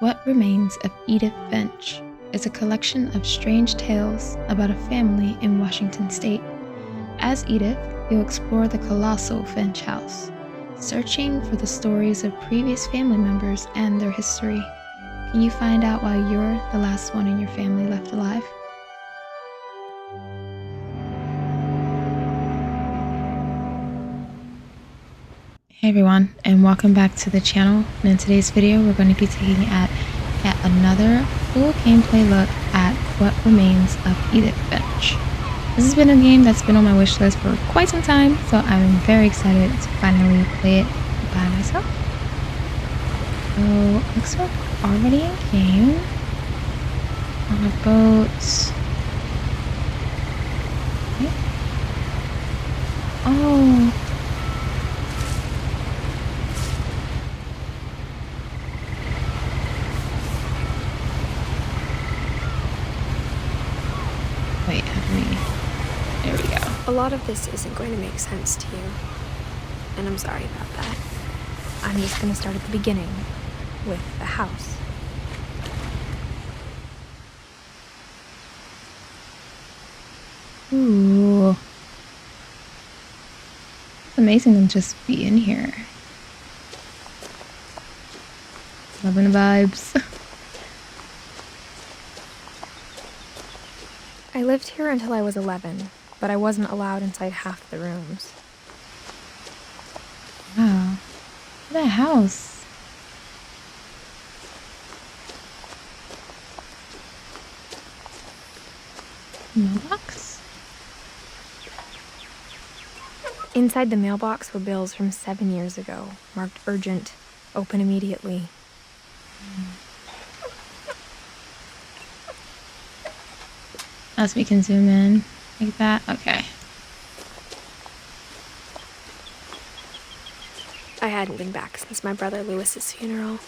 What Remains of Edith Finch is a collection of strange tales about a family in Washington state. As Edith, you'll explore the colossal Finch house, searching for the stories of previous family members and their history. Can you find out why you're the last one in your family left alive? Hey everyone, and welcome back to the channel. And in today's video, we're going to be taking yet another full gameplay look at What Remains of Edith Finch. This has been a game that's been on my wish list for quite some time, so I'm very excited to finally play it by myself. So, looks like we're already in game. On a boat. Okay. Oh. Wait, there we go. A lot of this isn't going to make sense to you, and I'm sorry about that. I'm just going to start at the beginning, with the house. Ooh. It's amazing to just be in here. Loving the vibes. I lived here until I was 11, but I wasn't allowed inside half the rooms. Wow. Look at that house. Mailbox? Inside the mailbox were bills from 7 years ago, marked urgent, open immediately. As we can zoom in like that. Okay. I hadn't been back since my brother Lewis's funeral.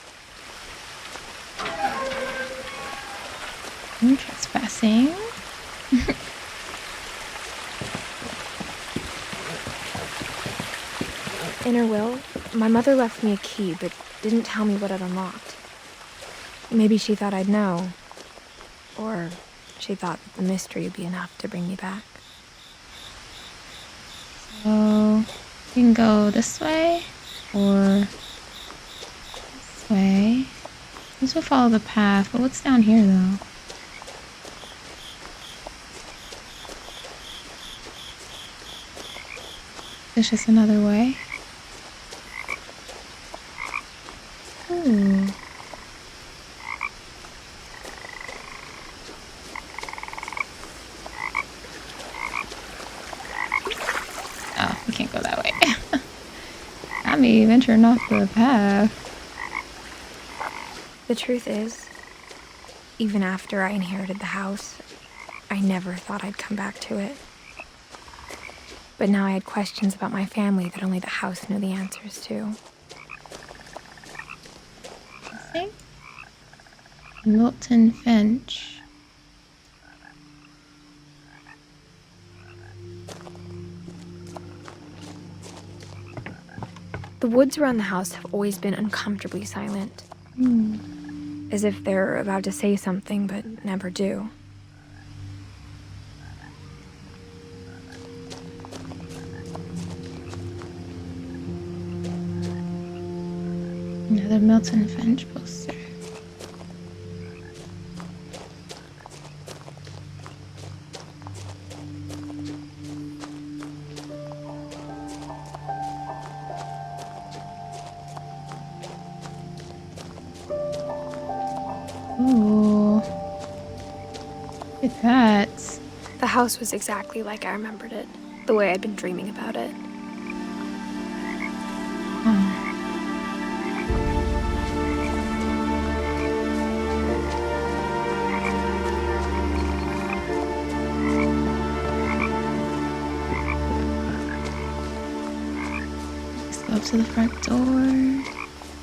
I'm trespassing. In her will, my mother left me a key, but didn't tell me what it unlocked. Maybe she thought I'd know. Or she thought that the mystery would be enough to bring me back. So we can go this way or this way. This will follow the path, but what's down here though? There's just another way. Ooh. Oh, we can't go that way. Got me venturing off the path. The truth is, even after I inherited the house, I never thought I'd come back to it. But now I had questions about my family that only the house knew the answers to. Okay. Milton Finch. The woods around the house have always been uncomfortably silent. As if they're about to say something but never do. Another Milton Finch poster. Ooh. Look at that. The house was exactly like I remembered it, the way I'd been dreaming about it. Oh. Let's go up to the front door.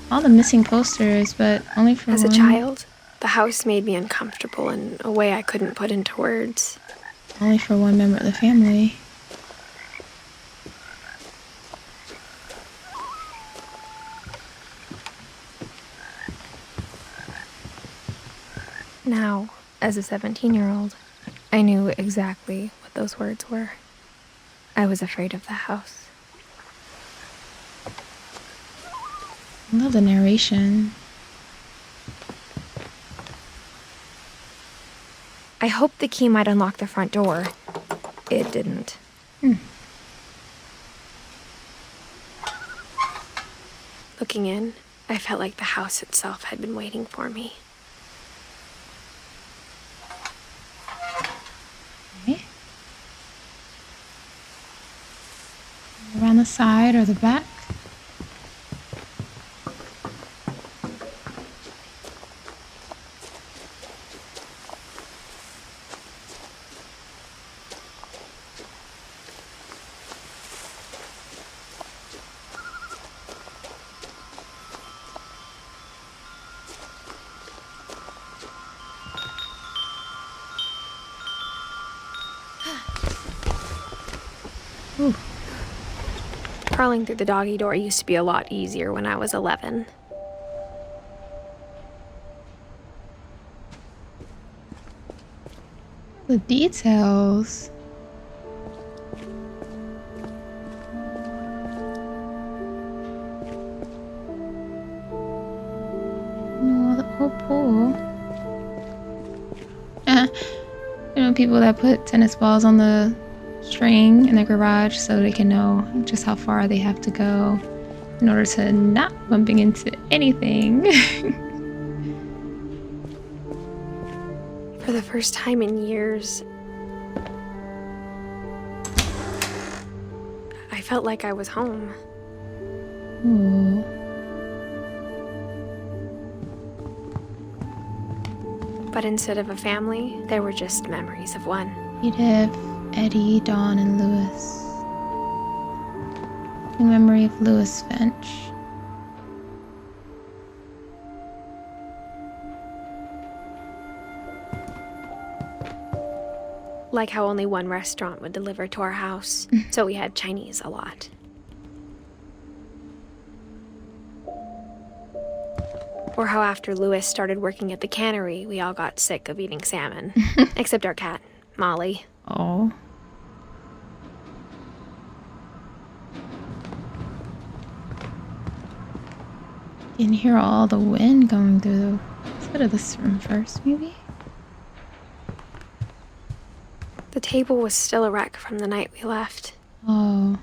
All the missing posters, but only for As a one. child, the house made me uncomfortable in a way I couldn't put into words. Only for one member of the family. Now, as a 17-year-old, I knew exactly what those words were. I was afraid of the house. I love the narration. I hoped the key might unlock the front door. It didn't. Looking in, I felt like the house itself had been waiting for me. Okay. Around the side or the back? Ooh. Crawling through the doggy door used to be a lot easier when I was 11. The details. No, the whole pool. You know, people that put tennis balls on the string in their garage so they can know just how far they have to go in order to not bumping into anything. For the first time in years, I felt like I was home. Ooh. But instead of a family, there were just memories of one. Edith, Eddie, Dawn, and Lewis. In memory of Lewis Finch. Like how only one restaurant would deliver to our house, so we had Chinese a lot. Or how after Lewis started working at the cannery, we all got sick of eating salmon. Except our cat, Molly. Oh. You can hear all the wind going through the... Let's go to this room first, maybe? The table was still a wreck from the night we left. Oh.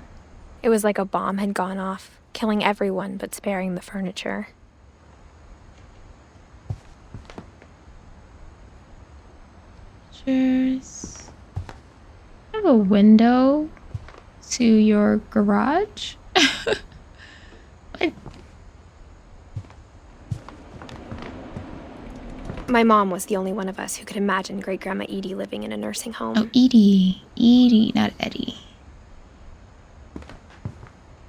It was like a bomb had gone off, killing everyone but sparing the furniture. Pictures. I have a window to your garage. What? My mom was the only one of us who could imagine Great-Grandma Edie living in a nursing home. Oh, Edie. Edie, not Eddie.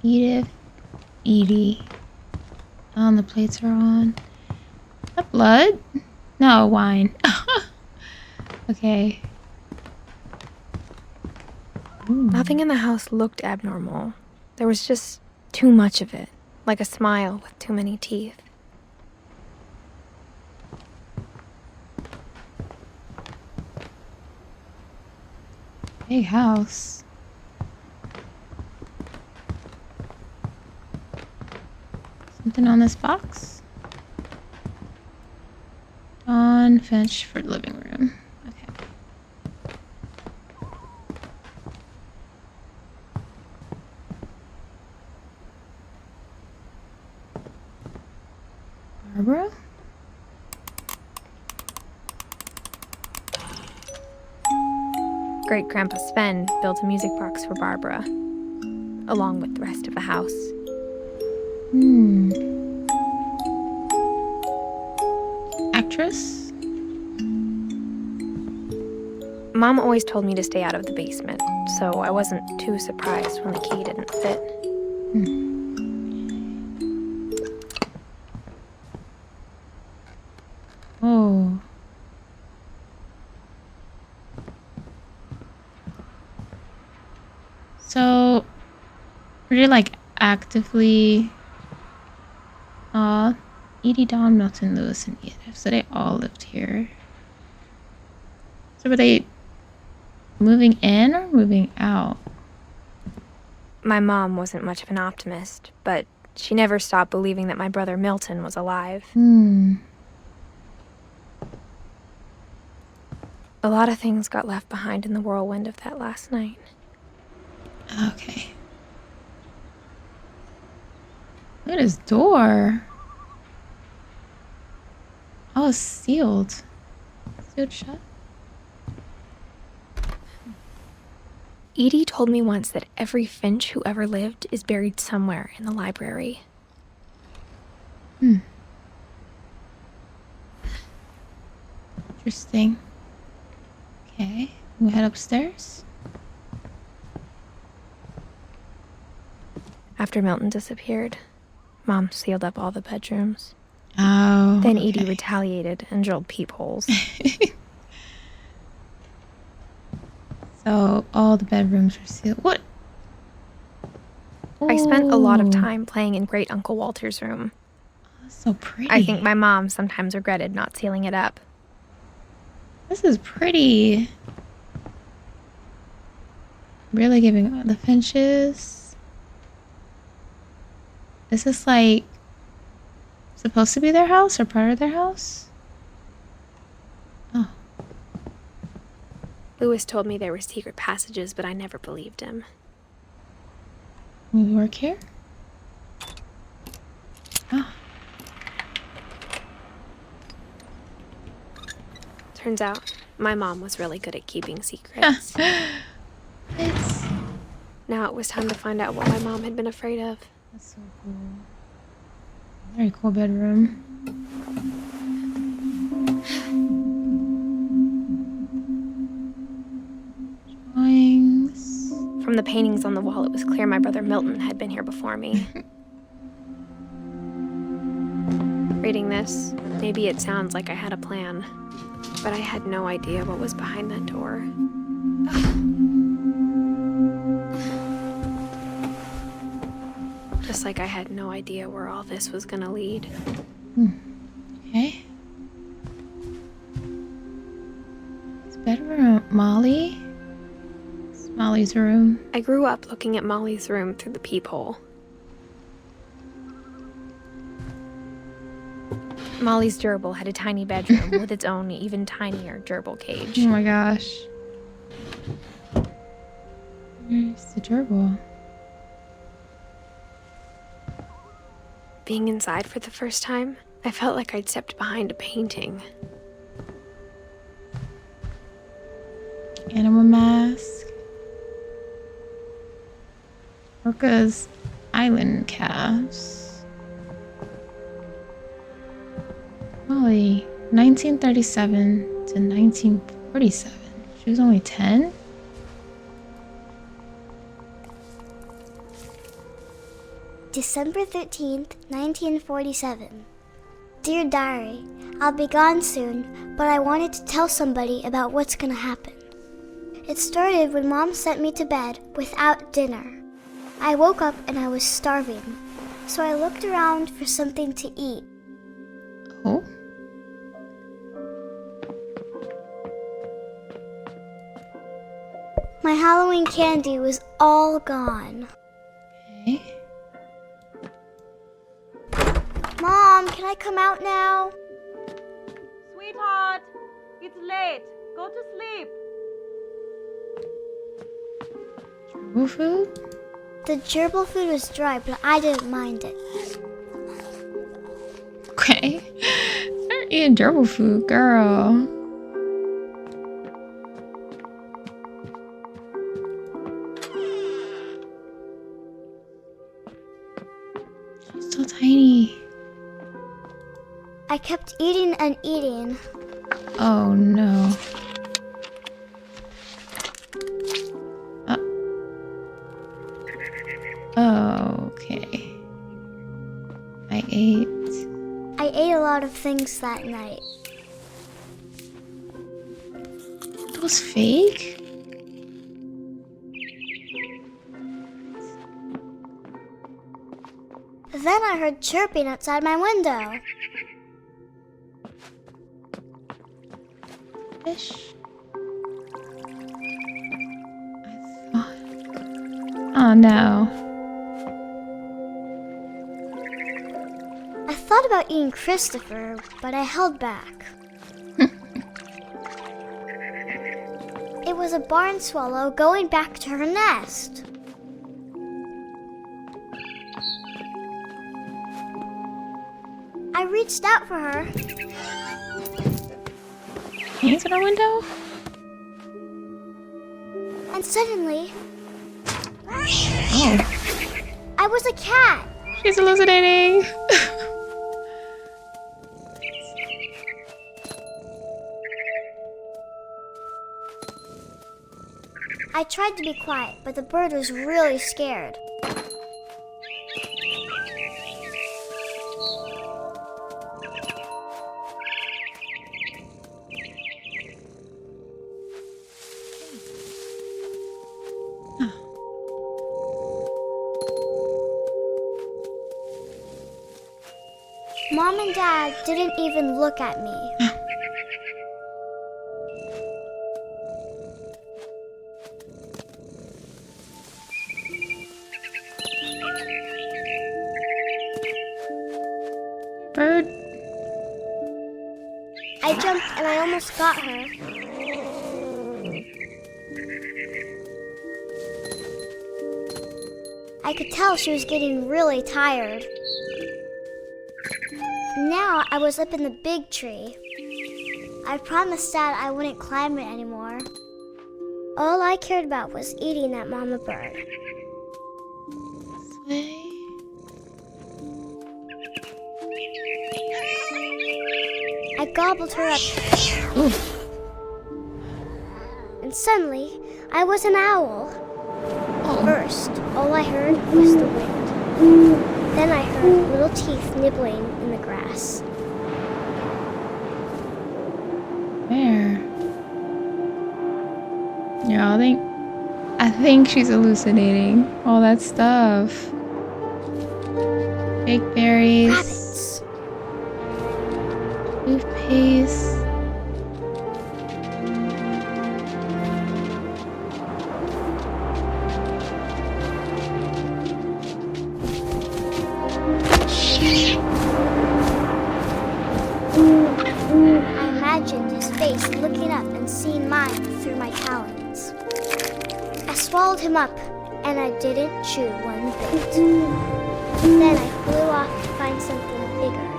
Edith. Edie. The plates are on. Is that blood? No, wine. Okay. Ooh. Nothing in the house looked abnormal. There was just too much of it, like a smile with too many teeth. Big house. Something on this box? Dawn Finch for living room. Okay. Barbara? Great-Grandpa Sven built a music box for Barbara, along with the rest of the house. Actress? Mom always told me to stay out of the basement, so I wasn't too surprised when the key didn't fit. Oh. So, were you like actively Edie, Dawn, Milton, Lewis, and Edith. So they all lived here. So were they moving in or moving out? My mom wasn't much of an optimist, but she never stopped believing that my brother Milton was alive. A lot of things got left behind in the whirlwind of that last night. Okay. Look at his door. Oh, it's sealed. Sealed shut. Edie told me once that every Finch who ever lived is buried somewhere in the library. Interesting. Okay, we'll head upstairs. After Milton disappeared, Mom sealed up all the bedrooms. Oh. Then Edie retaliated and drilled peepholes. So all the bedrooms were sealed. What? I spent a lot of Ooh. time playing in Great Uncle Walter's room. That's so pretty. I think my mom sometimes regretted not sealing it up. This is pretty. Really giving the Finches. Is this like supposed to be their house or part of their house? Oh. Lewis told me there were secret passages, but I never believed him. We work here? Oh. Turns out, my mom was really good at keeping secrets. Now it was time to find out what my mom had been afraid of. That's so cool. Very cool bedroom. Drawings. From the paintings on the wall, it was clear my brother Milton had been here before me. Reading this, maybe it sounds like I had a plan, but I had no idea what was behind that door. Just like I had no idea where all this was gonna lead. Okay. It's bedroom. Molly? It's Molly's room. I grew up looking at Molly's room through the peephole. Molly's gerbil had a tiny bedroom with its own even tinier gerbil cage. Oh my gosh. Where's the gerbil? Being inside for the first time, I felt like I'd stepped behind a painting. Animal mask. Orca's island calves. Molly, 1937 to 1947. She was only 10? December 13th, 1947. Dear Diary, I'll be gone soon, but I wanted to tell somebody about what's gonna happen. It started when Mom sent me to bed without dinner. I woke up and I was starving, so I looked around for something to eat. Oh? My Halloween candy was all gone. Okay. Mom, can I come out now? Sweetheart, it's late. Go to sleep. Gerbil food? The gerbil food was dry, but I didn't mind it. Okay. Start eating gerbil food, girl. She's so tiny. I kept eating and eating. Oh no. Okay. I ate a lot of things that night. those fake? Then I heard chirping outside my window. Fish. no. I thought about eating Christopher, but I held back. It was a barn swallow going back to her nest. I reached out for her. Hands in our window? And suddenly, Oh, I was a cat. she's hallucinating. I tried to be quiet, but the bird was really scared. Mom and Dad didn't even look at me. Bird. I jumped and I almost got her. I could tell she was getting really tired. Now I was up in the big tree. I promised Dad I wouldn't climb it anymore. All I cared about was eating that mama bird. I gobbled her up. Ooh. And suddenly, I was an owl. Oh. First, all I heard was the wind. Then I heard little teeth nibbling in the grass. Where? Yeah, I think she's hallucinating. All that stuff. Fake berries. Rabbits. Toothpaste. I imagined his face looking up and seeing mine through my talons. I swallowed him up, and I didn't chew one bit. Then I flew off to find something bigger.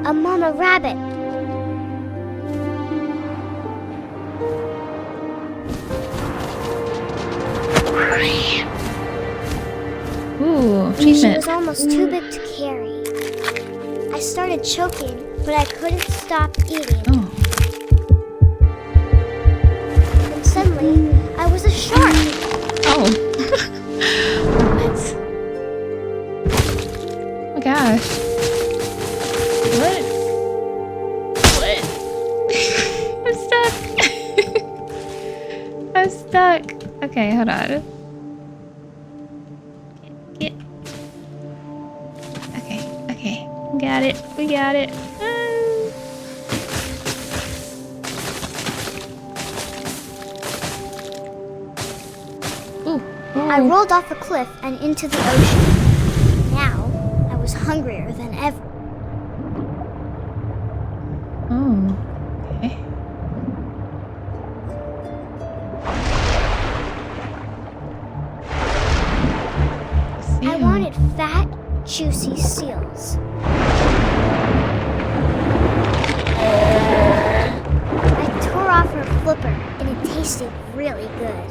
A mama rabbit. Ooh, She achievement. was almost too big to carry. I started choking, but I couldn't stop eating. Oh. And suddenly, I was a shark. Oh. What? Oh my gosh. What? What? I'm stuck. I'm stuck. Okay, hold on. Get. Okay. Got it. We got it. Ooh. I rolled off a cliff and into the ocean. Now, I was hungrier than ever. Oh. Okay. I wanted fat, juicy seals. I tore off her flipper, and it tasted really good.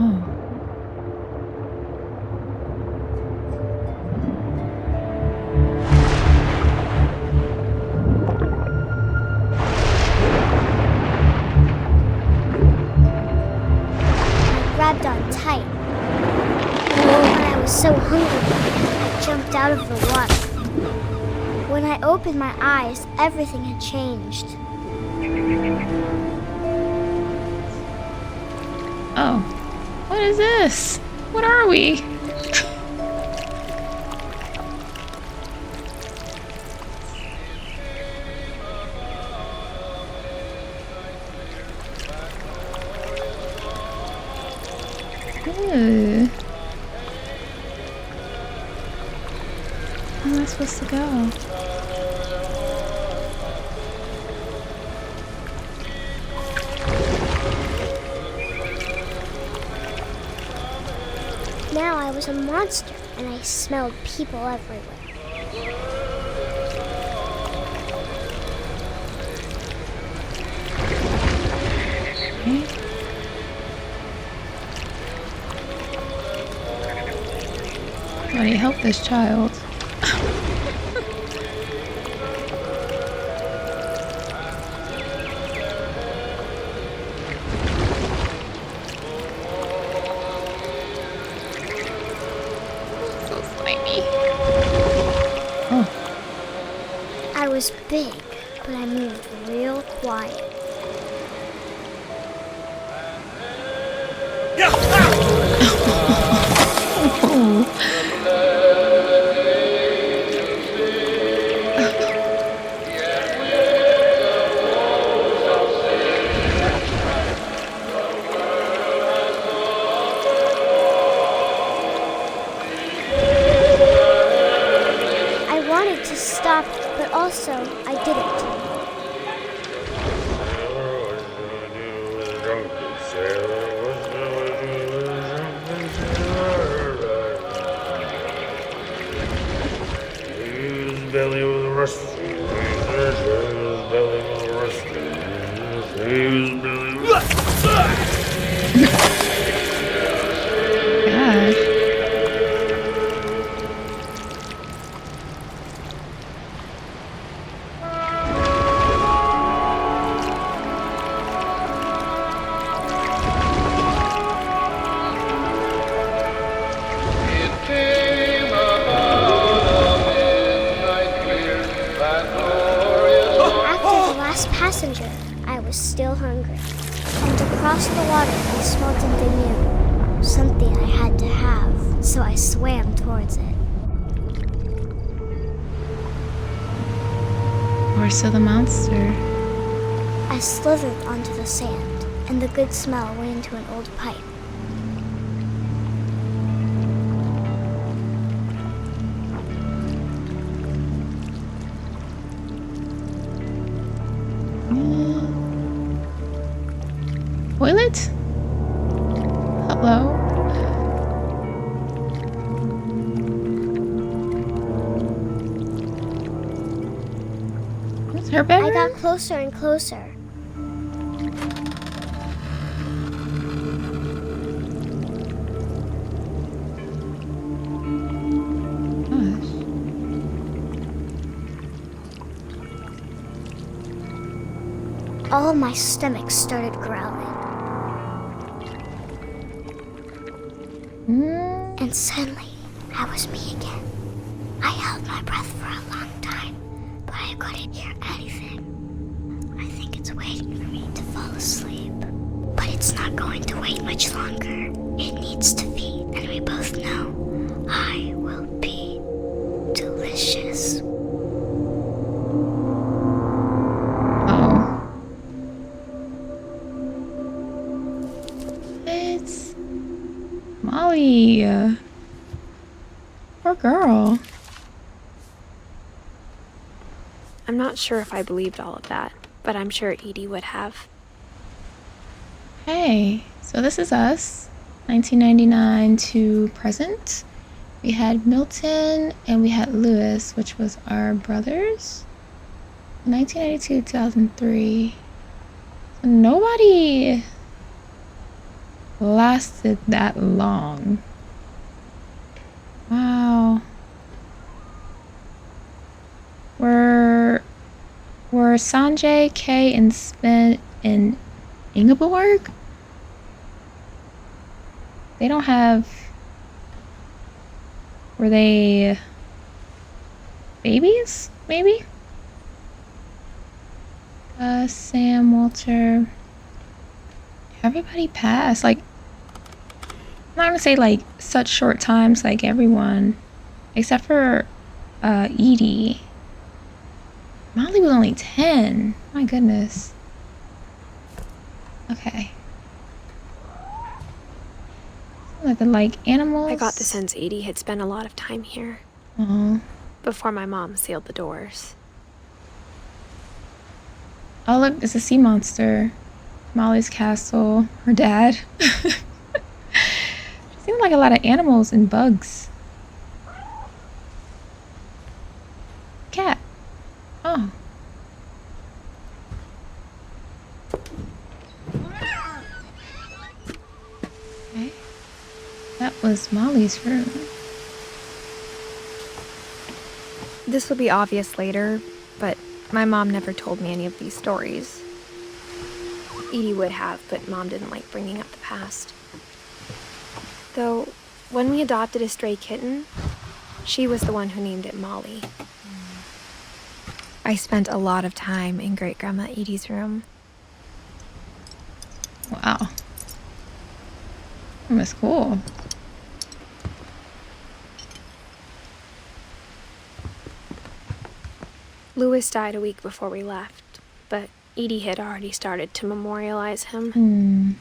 Oh. I grabbed on tight. And I was so hungry, I jumped out of the water. When I opened my eyes, everything had changed. Oh. What is this? What are we? Ooh. Where am I supposed to go? Now I was a monster, and I smelled people everywhere. Okay. Somebody help this child. So slimy. Oh. I was big, but I moved real quiet. I wanted to stop, but also I didn't. Belly was rusty. His belly was rusty. His belly was Gosh. After the last passenger, I was still hungry. And across the water, I smelled something new. Something I had to have, so I swam towards it. Or so the monster. I slithered onto the sand, and the good smell went into an old pipe. Toilet? Hello? What's her I bedroom? got closer and closer. Gosh. All my stomach started growling. Mm. And suddenly, I was me again. I held my breath for a long time, but I couldn't hear anything. I think it's waiting for me to fall asleep. But it's not going to wait much longer. It needs to feed, and we both know I will be delicious. Oh. It's Molly. Poor girl. I'm not sure if I believed all of that, but I'm sure Edie would have. Hey, so this is us, 1999 to present. We had Milton and we had Lewis, which was our brothers. 1992 2003. So nobody lasted that long. Wow. Were Sanjay, Kay, and Sven and Ingeborg? They don't have... Were they babies, maybe? Sam, Walter... Everybody passed. Like, not gonna say like such short times like everyone, except for Edie. Molly was only 10. My goodness. Okay. Like animals. I got the sense Edie had spent a lot of time here. Oh. Before my mom sealed the doors. Oh look, it's a sea monster. Molly's castle. Her dad. Seems like a lot of animals and bugs. Cat. Oh. Okay. That was Molly's room. This will be obvious later, but my mom never told me any of these stories. Edie would have, but Mom didn't like bringing up the past. Though, when we adopted a stray kitten, she was the one who named it Molly. I spent a lot of time in Great-Grandma Edie's room. Wow. That was cool. Louis died a week before we left, but Edie had already started to memorialize him.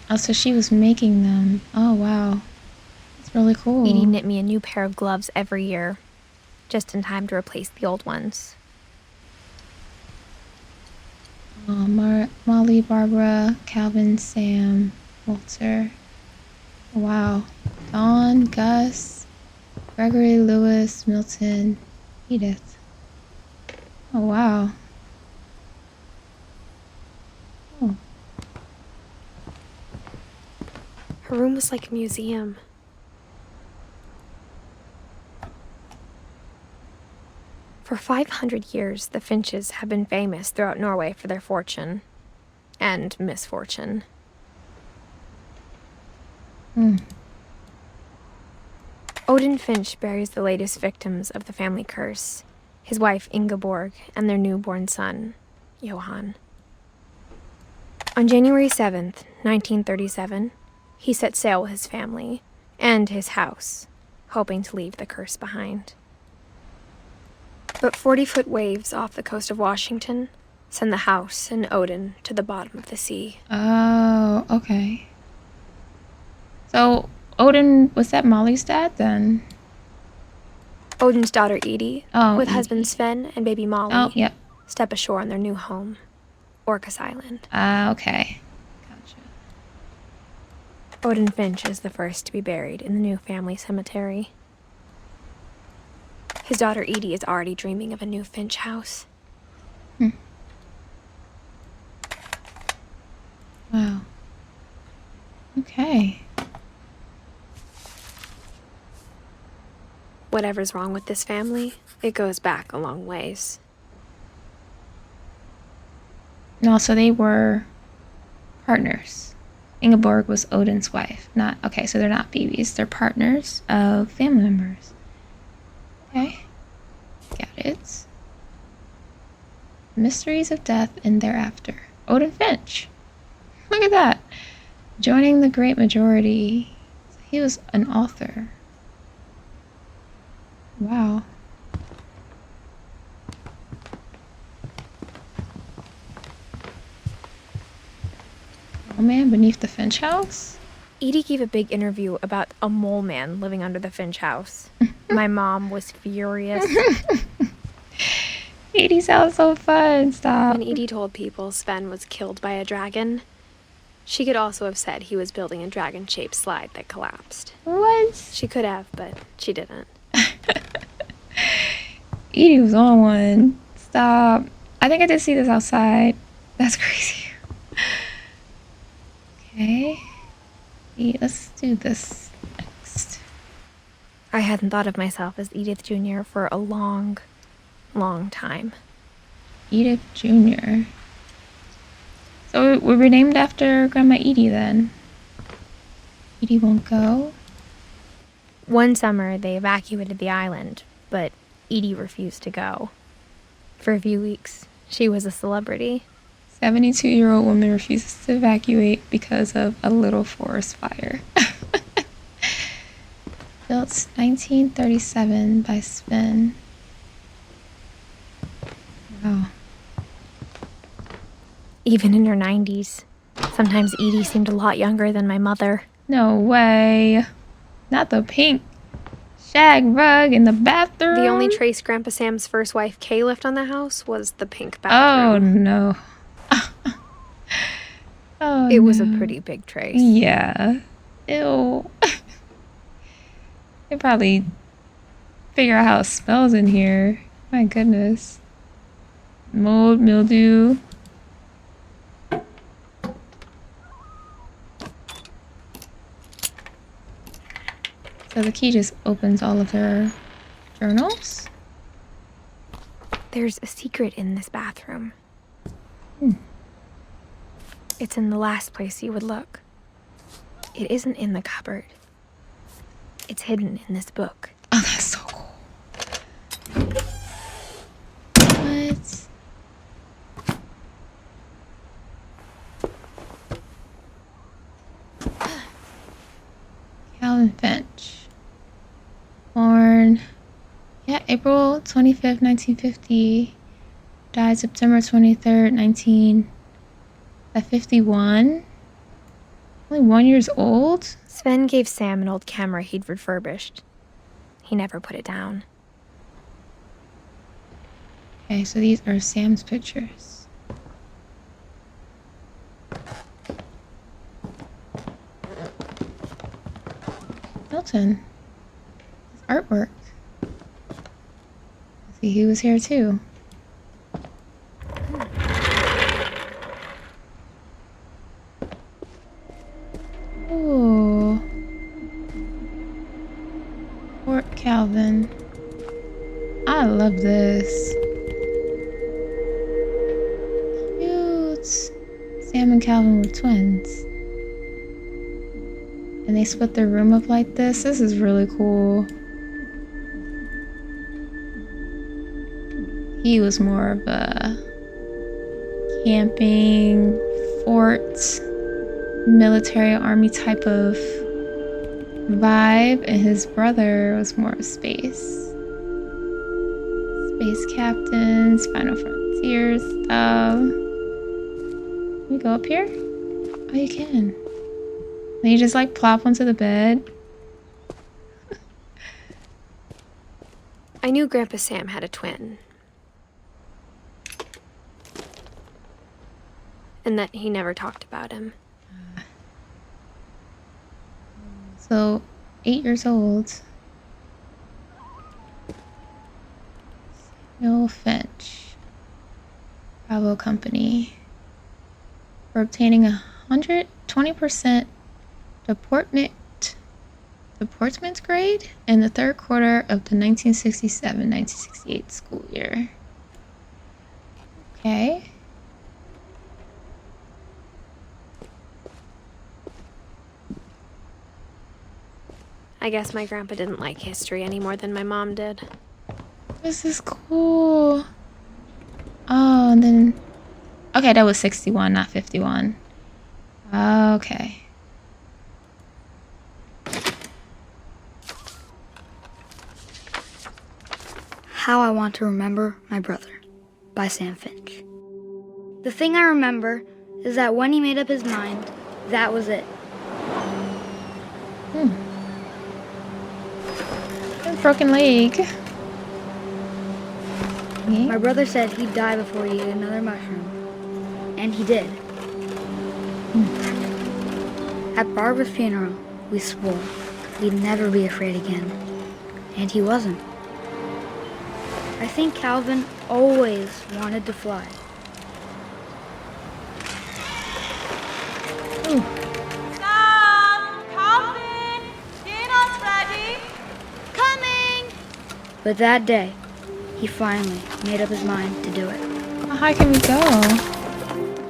Oh, so she was making them. Oh, wow. That's really cool. Edie knit me a new pair of gloves every year, just in time to replace the old ones. Molly, Barbara, Calvin, Sam, Walter. Wow. Dawn, Gus, Gregory, Lewis, Milton, Edith. Oh, wow. Oh. Her room was like a museum. For 500 years, the Finches have been famous throughout Norway for their fortune and misfortune. Odin Finch buries the latest victims of the family curse, his wife Ingeborg and their newborn son, Johan. On January 7th, 1937, he set sail with his family and his house, hoping to leave the curse behind. But 40-foot waves off the coast of Washington send the house and Odin to the bottom of the sea. Oh, okay. So, Odin, was that Molly's dad then? Odin's daughter Edie, with Edie. husband Sven and baby Molly, Oh, yep. step ashore on their new home, Orcas Island. Okay. Gotcha. Odin Finch is the first to be buried in the new family cemetery. His daughter Edie is already dreaming of a new Finch house. Wow. Okay. Whatever's wrong with this family, it goes back a long ways. No, so they were partners. Ingeborg was Odin's wife. Not okay, so they're not babies. They're partners of family members. Okay. Got it. Mysteries of Death and Thereafter. Odin Finch. Look at that. Joining the great majority. He was an author. Wow. Oh man, beneath the Finch house? Edie gave a big interview about a mole man living under the Finch house. My mom was furious. Edie sounds so fun. Stop. When Edie told people Sven was killed by a dragon, she could also have said he was building a dragon-shaped slide that collapsed. What? She could have, but she didn't. Edie was on one. Stop. I think I did see this outside. That's crazy. Okay. Let's do this next. I hadn't thought of myself as Edith Jr. for a long, long time. Edith Jr. So we were named after Grandma Edie then. Edie won't go. One summer, they evacuated the island, but Edie refused to go. For a few weeks, she was a celebrity. 72-year-old woman refuses to evacuate because of a little forest fire. Built 1937 by Sven. Wow. Even in her 90s. Sometimes Edie seemed a lot younger than my mother. No way. Not the pink shag rug in the bathroom. The only trace Grandpa Sam's first wife, Kay, left on the house was the pink Oh, bathroom. no. Oh, It was a no. pretty big trace. Yeah. Ew. They probably figure out how it smells in here. My goodness. Mold, mildew. So the key just opens all of their journals. There's a secret in this bathroom. Hmm. It's in the last place you would look. It isn't in the cupboard. It's hidden in this book. Oh, that's so cool. What? Calvin Finch. Born, April 25th, 1950. Died September 23rd, 1951. Only 1 year old? Sven gave Sam an old camera he'd refurbished. He never put it down. Okay, so these are Sam's pictures. Milton. His artwork. See, he was here too. Ooh. Fort Calvin. I love this. Cute. Sam and Calvin were twins. And they split their room up like this. This is really cool. He was more of a camping, fort, military army type of vibe, and his brother was more of space captains, final frontier stuff. Can we go up here? Oh, you can. Then you just like plop onto the bed. I knew Grandpa Sam had a twin. And that he never talked about him. So, 8 years old. Samuel Finch. Bravo Company. For obtaining 120% deportment grade in the third quarter of the 1967-1968 school year. Okay. I guess my grandpa didn't like history any more than my mom did. This is cool. Oh, and then... Okay, that was 61, not 51. Okay. How I Want to Remember My Brother by Sam Finch. The thing I remember is that when he made up his mind, that was it. A broken leg. My brother said he'd die before he ate another mushroom. And he did. At Barbara's funeral, we swore we'd never be afraid again. And he wasn't. I think Calvin always wanted to fly. Sam! Calvin! Dinner's ready! Coming! But that day, he finally made up his mind to do it. How high can we go?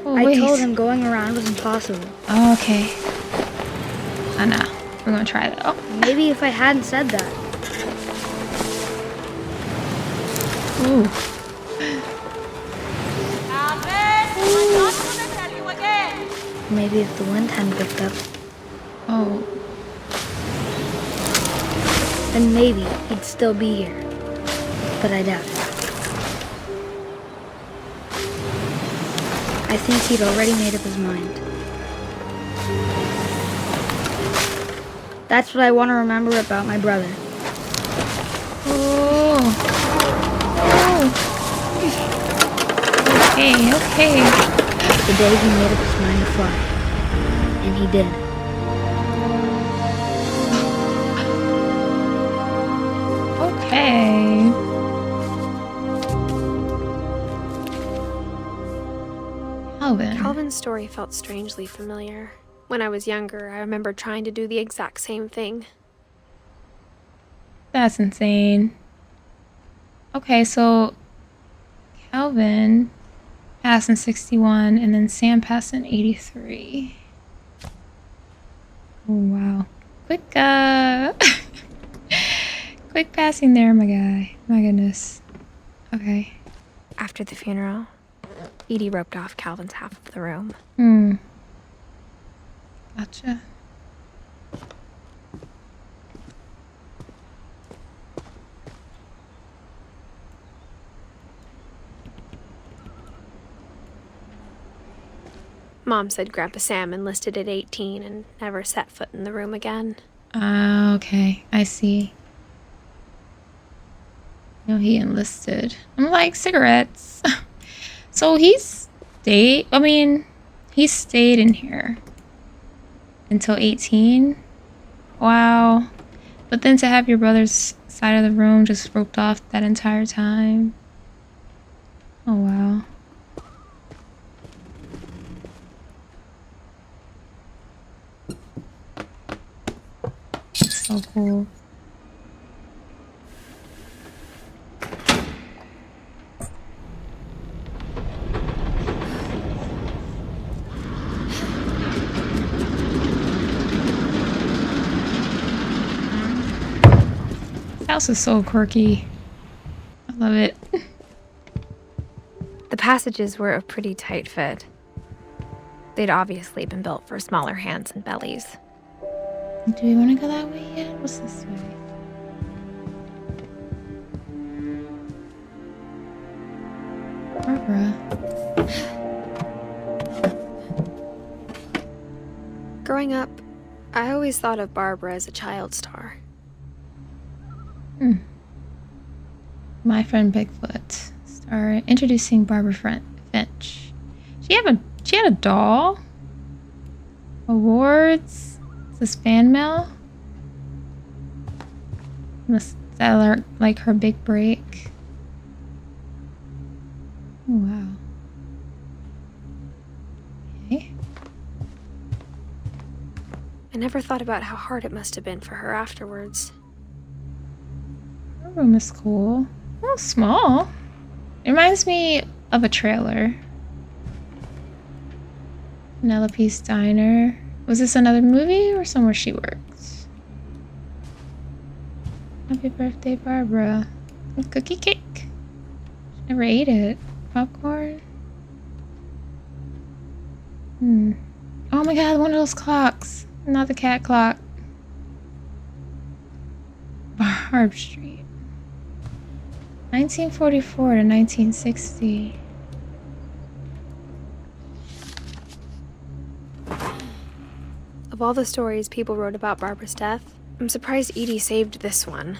Oh, I wait. told him going around was impossible. Oh, okay. Oh, no. We're gonna try though. Maybe if I hadn't said that. Ooh. Calvin! I'm not gonna tell you again! Maybe if the wind hadn't picked up. Oh. then maybe he'd still be here. But I doubt it. I think he'd already made up his mind. That's what I want to remember about my brother. Oh. Okay. The day he made up his mind to fly. And he did. Okay. Calvin. Calvin's story felt strangely familiar. When I was younger, I remember trying to do the exact same thing. That's insane. Okay, so Calvin passed in 61 and then Sam passed in 83. Oh, wow. Quick passing there, my guy. My goodness. Okay. After the funeral, Edie roped off Calvin's half of the room. Gotcha. Mom said Grandpa Sam enlisted at 18 and never set foot in the room again. Okay. I see. No, he enlisted. I'm like, cigarettes. So he stayed in here until 18. Wow. But then to have your brother's side of the room just roped off that entire time. Oh, wow. That's so cool. House is so quirky. I love it. The passages were a pretty tight fit. They'd obviously been built for smaller hands and bellies. Do we want to go that way yet? What's this way? Barbara. Growing up, I always thought of Barbara as a child star. My Friend Bigfoot. Star introducing Barbara Finch. She had a doll. Awards. Is this fan mail? Must that like her big break? Oh, wow. Okay. I never thought about how hard it must have been for her afterwards. Her room is cool. A little small. It reminds me of a trailer. Penelope's Diner. Was this another movie or somewhere she works? Happy birthday, Barbara. A cookie cake. She never ate it. Popcorn. Oh my god, one of those clocks. Not the cat clock. Barb Street. 1944 to 1960. Of all the stories people wrote about Barbara's death, I'm surprised Edie saved this one.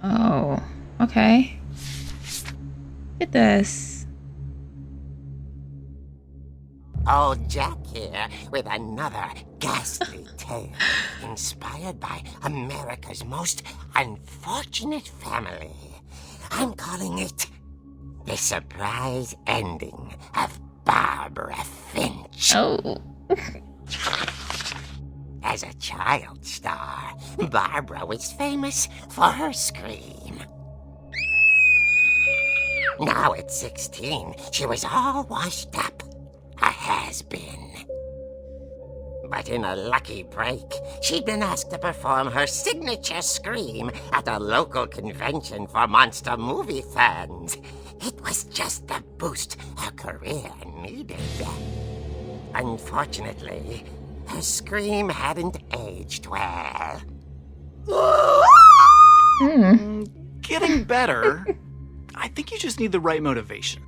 Oh, okay. Look at this. Old Jack here with another ghastly tale inspired by America's most unfortunate family. I'm calling it The Surprise Ending of Barbara Finch. Oh. As a child star, Barbara was famous for her scream. Now at 16, she was all washed up. A has-been. But in a lucky break, she'd been asked to perform her signature scream at a local convention for monster movie fans. It was just the boost her career needed. Unfortunately, her scream hadn't aged well. Getting better. I think you just need the right motivation.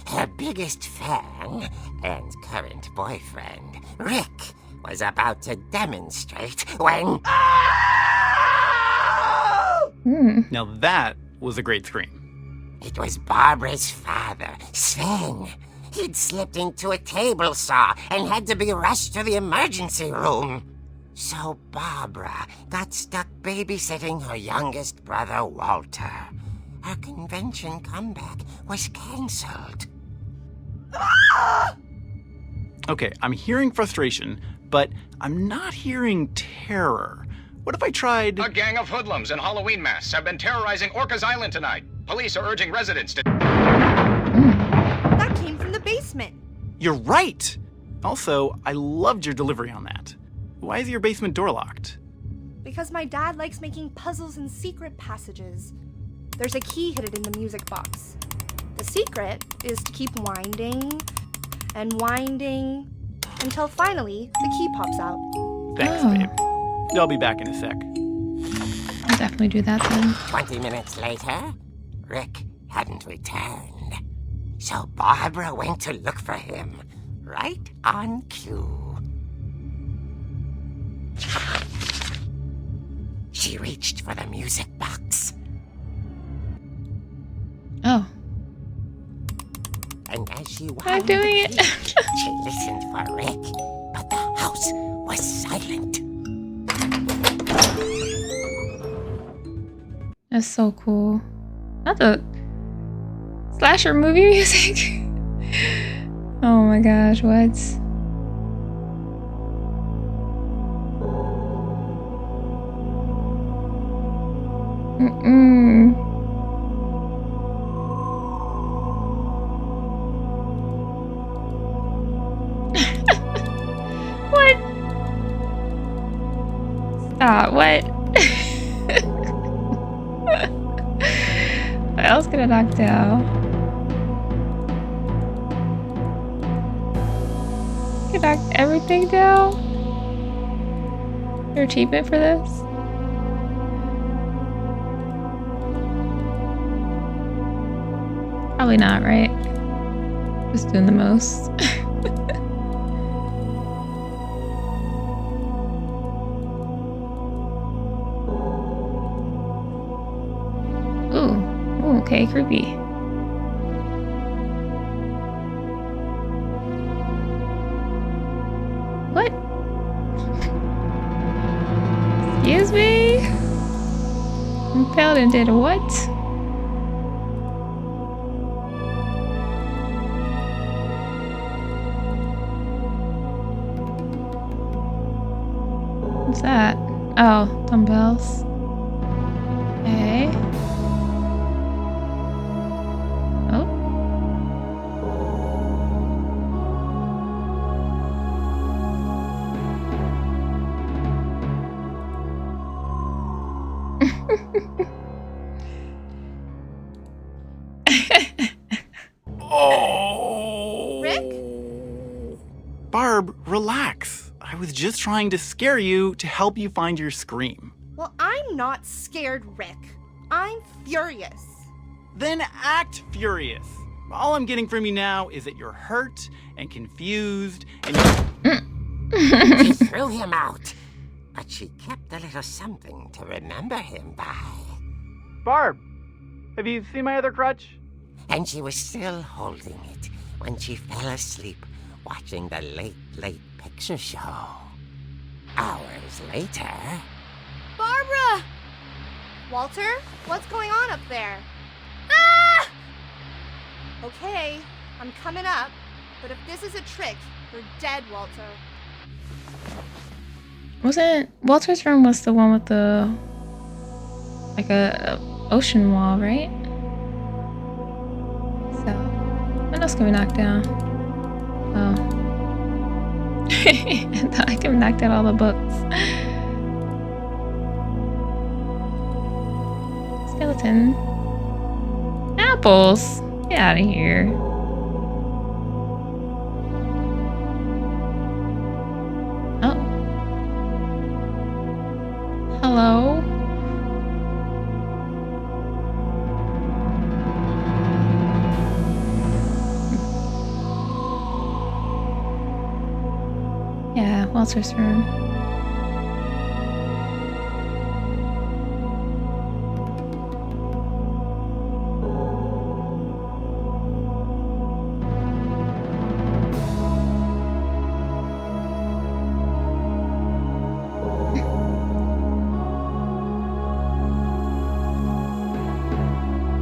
Her biggest fan and current boyfriend, Rick, was about to demonstrate when... Now that was a great scream. It was Barbara's father, Sven. He'd slipped into a table saw and had to be rushed to the emergency room. So Barbara got stuck babysitting her youngest brother, Walter. Her convention comeback was cancelled. Okay, I'm hearing frustration, but I'm not hearing terror. What if I tried... A gang of hoodlums in Halloween masks have been terrorizing Orcas Island tonight. Police are urging residents to... That came from the basement. You're right! Also, I loved your delivery on that. Why is your basement door locked? Because my dad likes making puzzles and secret passages. There's a key hidden in the music box. The secret is to keep winding and winding until finally the key pops out. Thanks, babe. I'll be back in a sec. I'll definitely do that then. 20 minutes later, Rick hadn't returned. So Barbara went to look for him, right on cue. She reached for the music box. Oh. And as she wound I'm doing the it. key, she listened for Rick, but the house was silent. That's so cool. Not the slasher movie music. Oh my gosh, what? What? Stop, what? What else could I knock down? Could knock everything down? Your achievement for this? Probably not, right? Just doing the most. Ooh, okay, creepy. What? Excuse me? Impaled and did what? What's that? Oh, dumbbells. Okay. Oh. Oh! Rick? Barb, relax. I was just trying to scare you to help you find your scream. Well, I'm not scared, Rick. I'm furious. Then act furious. All I'm getting from you now is that you're hurt and confused and She threw him out, but she kept a little something to remember him by. Barb, have you seen my other crutch? And she was still holding it when she fell asleep watching the late picture show. Hours later... Barbara! Walter, what's going on up there? Ah! Okay, I'm coming up, but if this is a trick, you're dead, Walter. Wasn't Walter's room was the one with the like a ocean wall, right? So what else can we knock down? Oh. I thought I could knock down all the books. Skeleton. Apples. Get out of here. Oh. Hello? Yeah, Walter's room.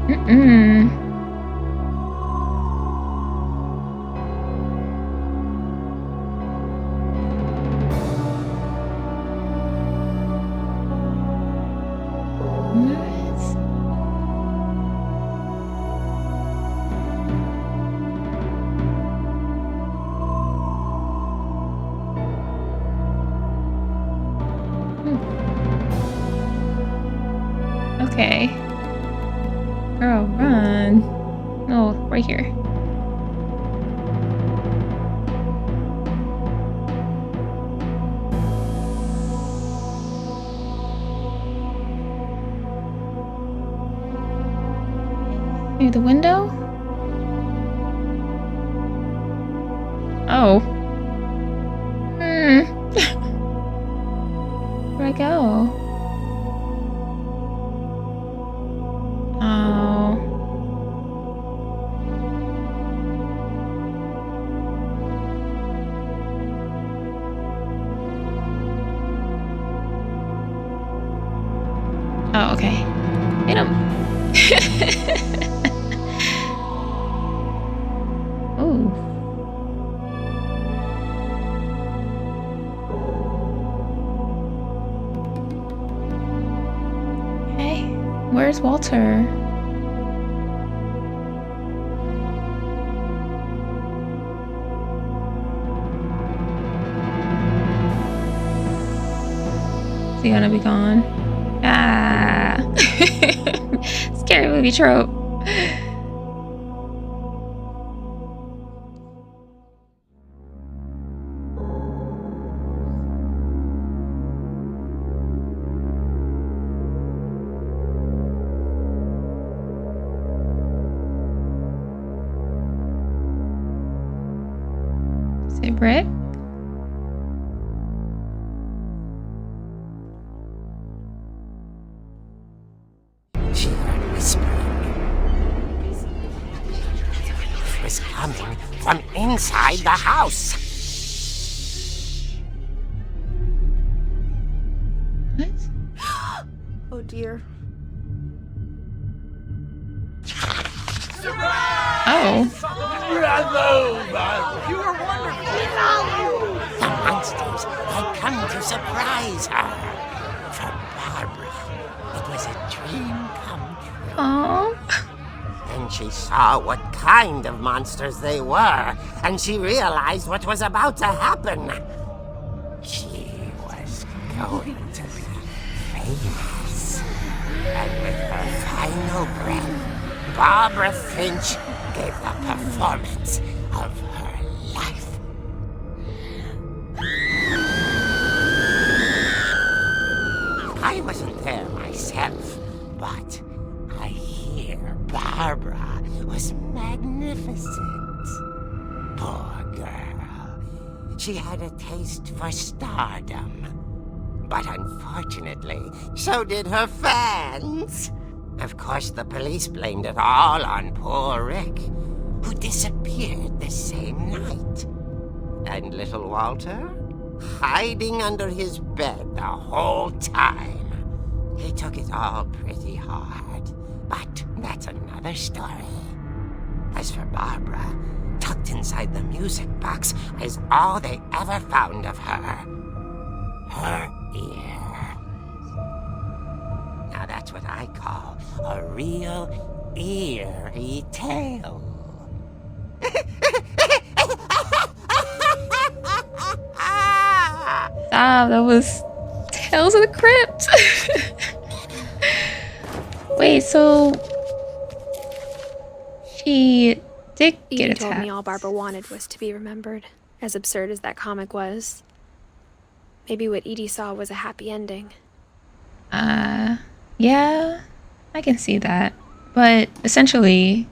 Mm-mm. Okay. Girl, run. No, right here. Through the window? Oh. Where'd I go? Oh. Oh, okay. Hit him. Ooh. Okay. Where's Walter? Is he gonna be gone? Ah. Scary movie trope. Is it Brick? She heard whispering. It was coming from inside the house. What? Oh dear. Oh. You were wonderful. The monsters had come to surprise her. For Barbara, it was a dream come true. Oh. Then she saw what kind of monsters they were, and she realized what was about to happen. She was going to be famous. And with her final breath, Barbara Finch gave the performance of her life. I wasn't there myself, but I hear Barbara was magnificent. Poor girl. She had a taste for stardom. But unfortunately, so did her fans. Of course, the police blamed it all on poor Rick, who disappeared the same night. And little Walter? Hiding under his bed the whole time. He took it all pretty hard, but that's another story. As for Barbara, tucked inside the music box is all they ever found of her. Her ear. Now that's what I call a real eerie tale. That was Tales of the Crypt. Wait, so she did get Edie attacked. told me all Barbara wanted was to be remembered, as absurd as that comic was. Maybe what Edie saw was a happy ending. Yeah, I can see that. But essentially,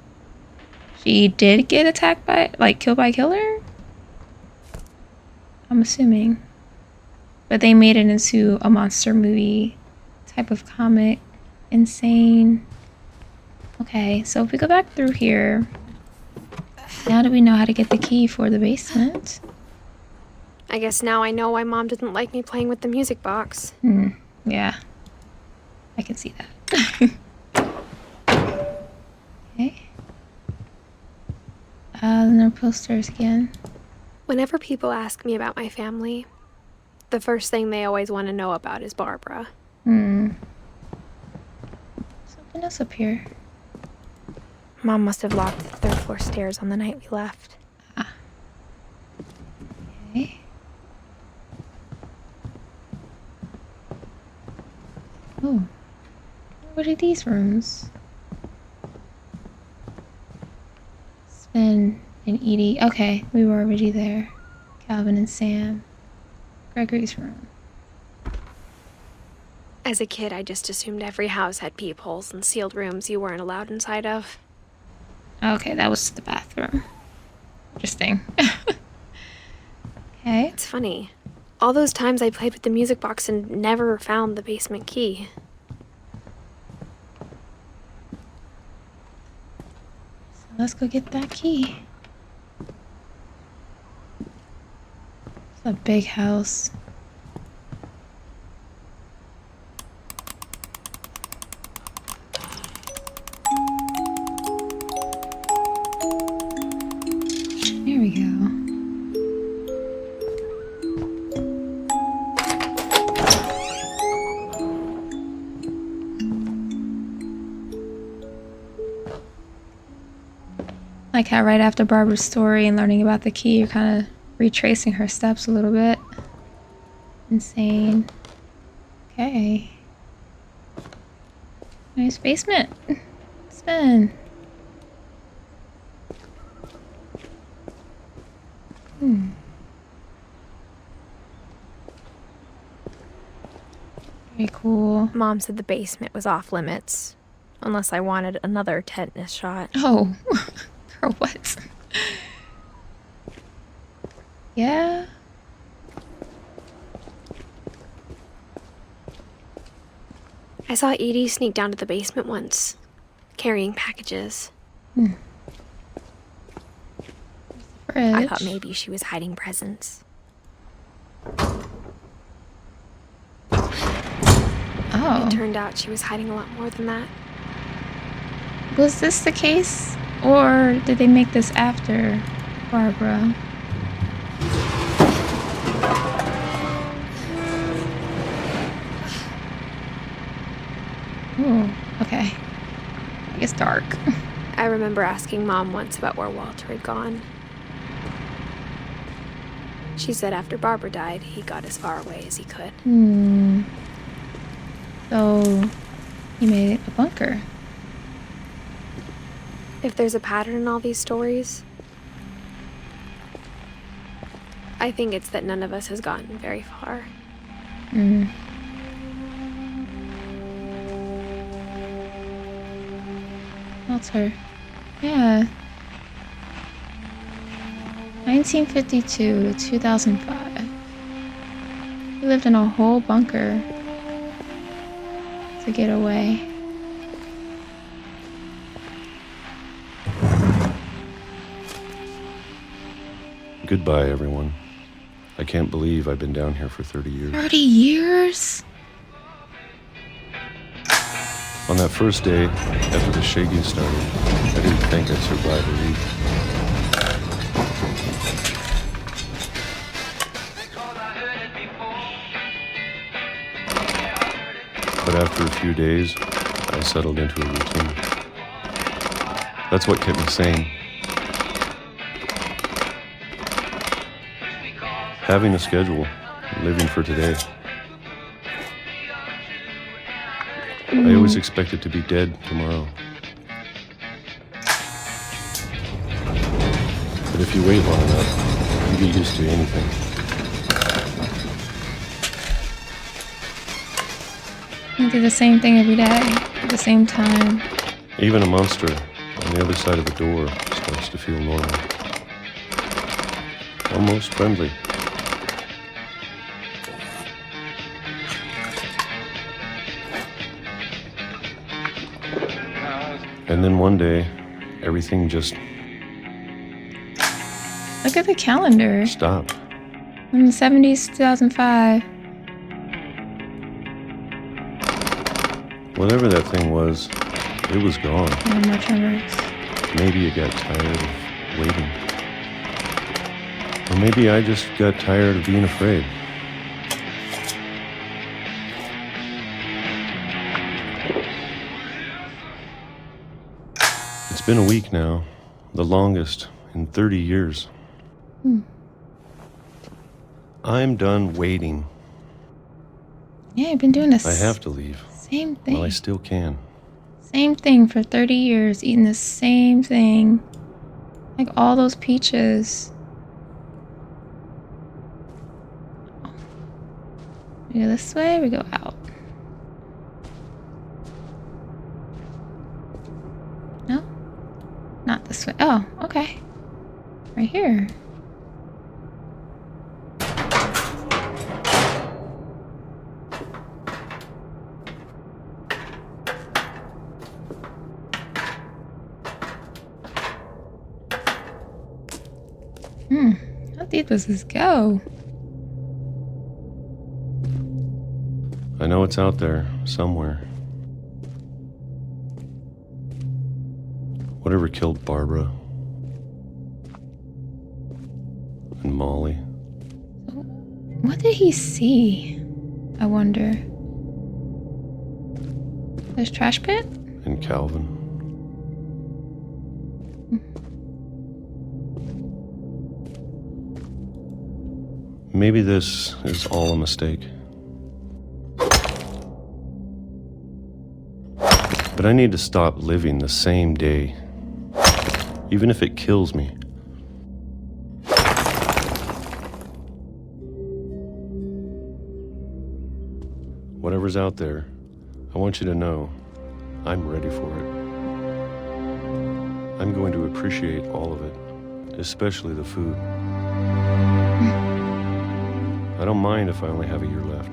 she did get attacked by, like, killed by a killer? I'm assuming. But they made it into a monster movie type of comic. Insane. Okay, so if we go back through here, now that we know how to get the key for the basement. I guess now I know why Mom didn't like me playing with the music box. Yeah. I can see that. Okay. Then our posters again. Whenever people ask me about my family, the first thing they always want to know about is Barbara. Something else up here. Mom must have locked the third floor stairs on the night we left. Okay. Oh. What are these rooms? Sven and Edie. Okay, we were already there. Calvin and Sam. Gregory's room. As a kid, I just assumed every house had peepholes and sealed rooms you weren't allowed inside of. Okay, that was the bathroom. Interesting. Okay. It's funny. All those times I played with the music box and never found the basement key. So let's go get that key. It's a big house. There we go. Like how right after Barbara's story and learning about the key, you're kind of retracing her steps a little bit. Insane. Okay. Nice basement. Spin. Very cool. Mom said the basement was off limits, unless I wanted another tetanus shot. Oh. Girl, what? Yeah. I saw Edie sneak down to the basement once, carrying packages. Fridge. I thought maybe she was hiding presents. Oh. It turned out she was hiding a lot more than that. Was this the case? Or did they make this after Barbara? Ooh, okay. I guess dark. I remember asking Mom once about where Walter had gone. She said after Barbara died, he got as far away as he could. So, he made a bunker. If there's a pattern in all these stories, I think it's that none of us has gotten very far. That's her. Yeah. 1952 to 2005. He lived in a whole bunker to get away. Goodbye, everyone. I can't believe I've been down here for 30 years. 30 years? On that first day, after the shaking started, I didn't think I'd survive a week. But after a few days, I settled into a routine. That's what kept me sane. Having a schedule, living for today. I always expected to be dead tomorrow. But if you wait long enough, you get used to anything. You do the same thing every day, at the same time. Even a monster on the other side of the door starts to feel normal. Almost friendly. And then one day, everything just Look at the calendar. stopped. From the 70s, 2005. Whatever that thing was, it was gone. No more tremors. Maybe it got tired of waiting. Or maybe I just got tired of being afraid. It's been a week now, the longest in 30 years. I'm done waiting. Yeah, I've been doing this. I have to leave. Same thing. Well, I still can. Same thing for 30 years, eating the same thing. Like all those peaches. We go this way, we go out. No? Not this way. Oh, okay. Right here. How deep does this go? I know it's out there, somewhere. Whatever killed Barbara and Molly. What did he see? I wonder. There's trash pit? And Calvin. Maybe this is all a mistake. But I need to stop living the same day, even if it kills me. Whatever's out there, I want you to know I'm ready for it. I'm going to appreciate all of it, especially the food. I don't mind if I only have a year left.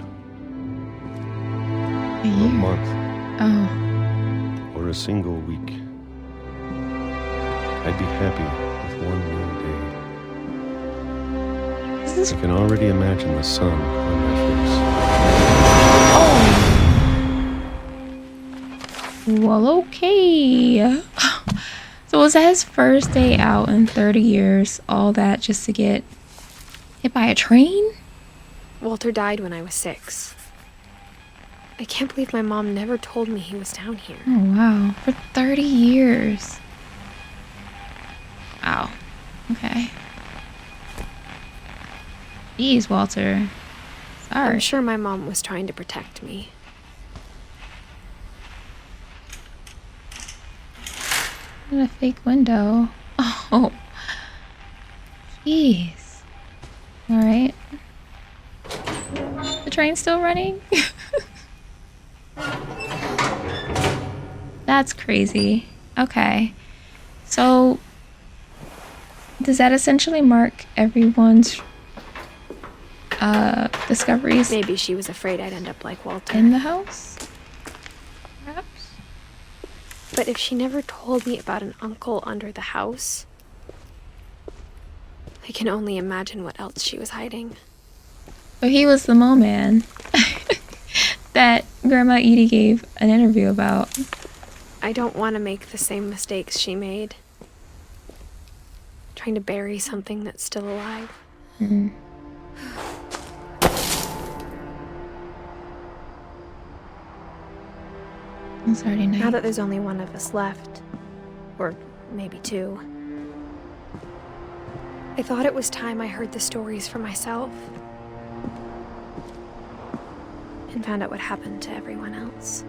A year? Or a month. Oh. Or a single week. I'd be happy with one new day. I can already imagine the sun on my face. Oh. Well, okay. So was that his first day out in 30 years? All that just to get hit by a train? Walter died when I was 6. I can't believe my mom never told me he was down here. Oh, wow. For 30 years. Wow. Okay. Jeez, Walter. Sorry. I'm sure my mom was trying to protect me. And a fake window. Oh. Jeez. Alright. The train's still running? That's crazy. Okay. So, does that essentially mark everyone's discoveries? Maybe she was afraid I'd end up like Walter. In the house? Perhaps? But if she never told me about an uncle under the house, I can only imagine what else she was hiding. So he was the mole man that Grandma Edie gave an interview about. I don't want to make the same mistakes she made. Trying to bury something that's still alive. Mm-hmm. It's already night. Now that there's only one of us left, or maybe 2, I thought it was time I heard the stories for myself and found out what happened to everyone else.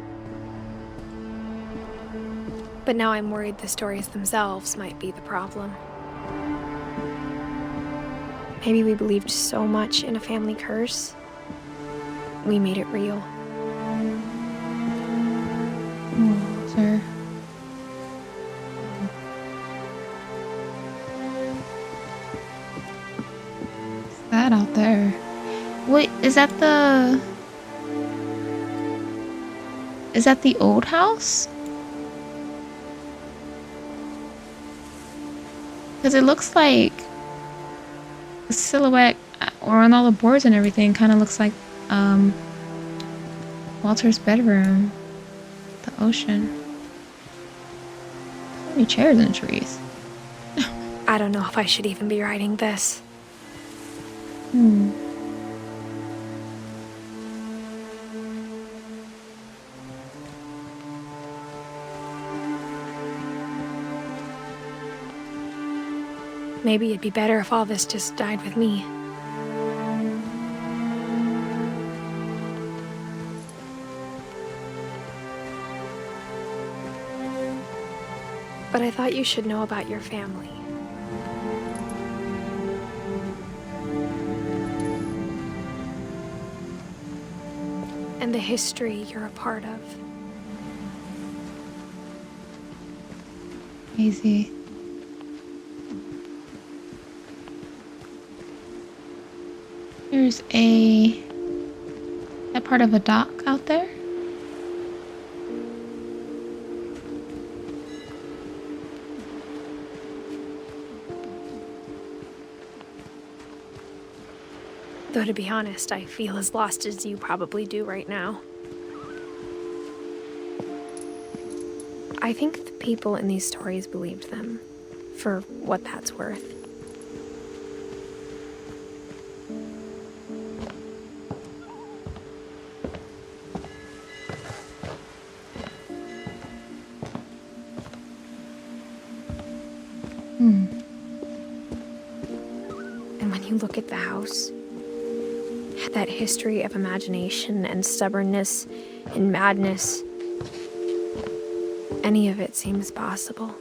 But now I'm worried the stories themselves might be the problem. Maybe we believed so much in a family curse, we made it real. Walter. What's that out there? Wait, is that the... Is that the old house? Because it looks like the silhouette, or on all the boards and everything, kind of looks like Walter's bedroom. The ocean. So many chairs and trees. I don't know if I should even be writing this. Maybe it'd be better if all this just died with me. But I thought you should know about your family. And the history you're a part of. Easy. There's that part of a dock out there. Though to be honest, I feel as lost as you probably do right now. I think the people in these stories believed them, for what that's worth. And when you look at the house, that history of imagination and stubbornness and madness, any of it seems possible.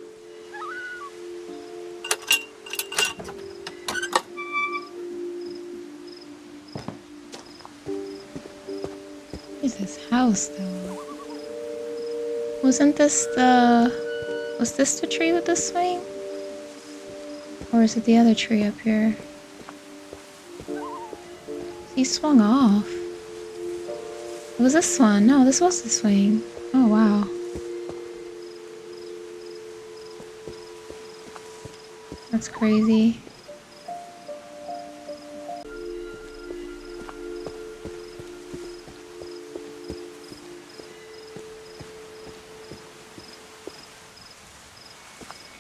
What is this house, though? Was this the tree with the swing? Or is it the other tree up here? He swung off. It was this one. No, this was the swing. Oh, wow. That's crazy.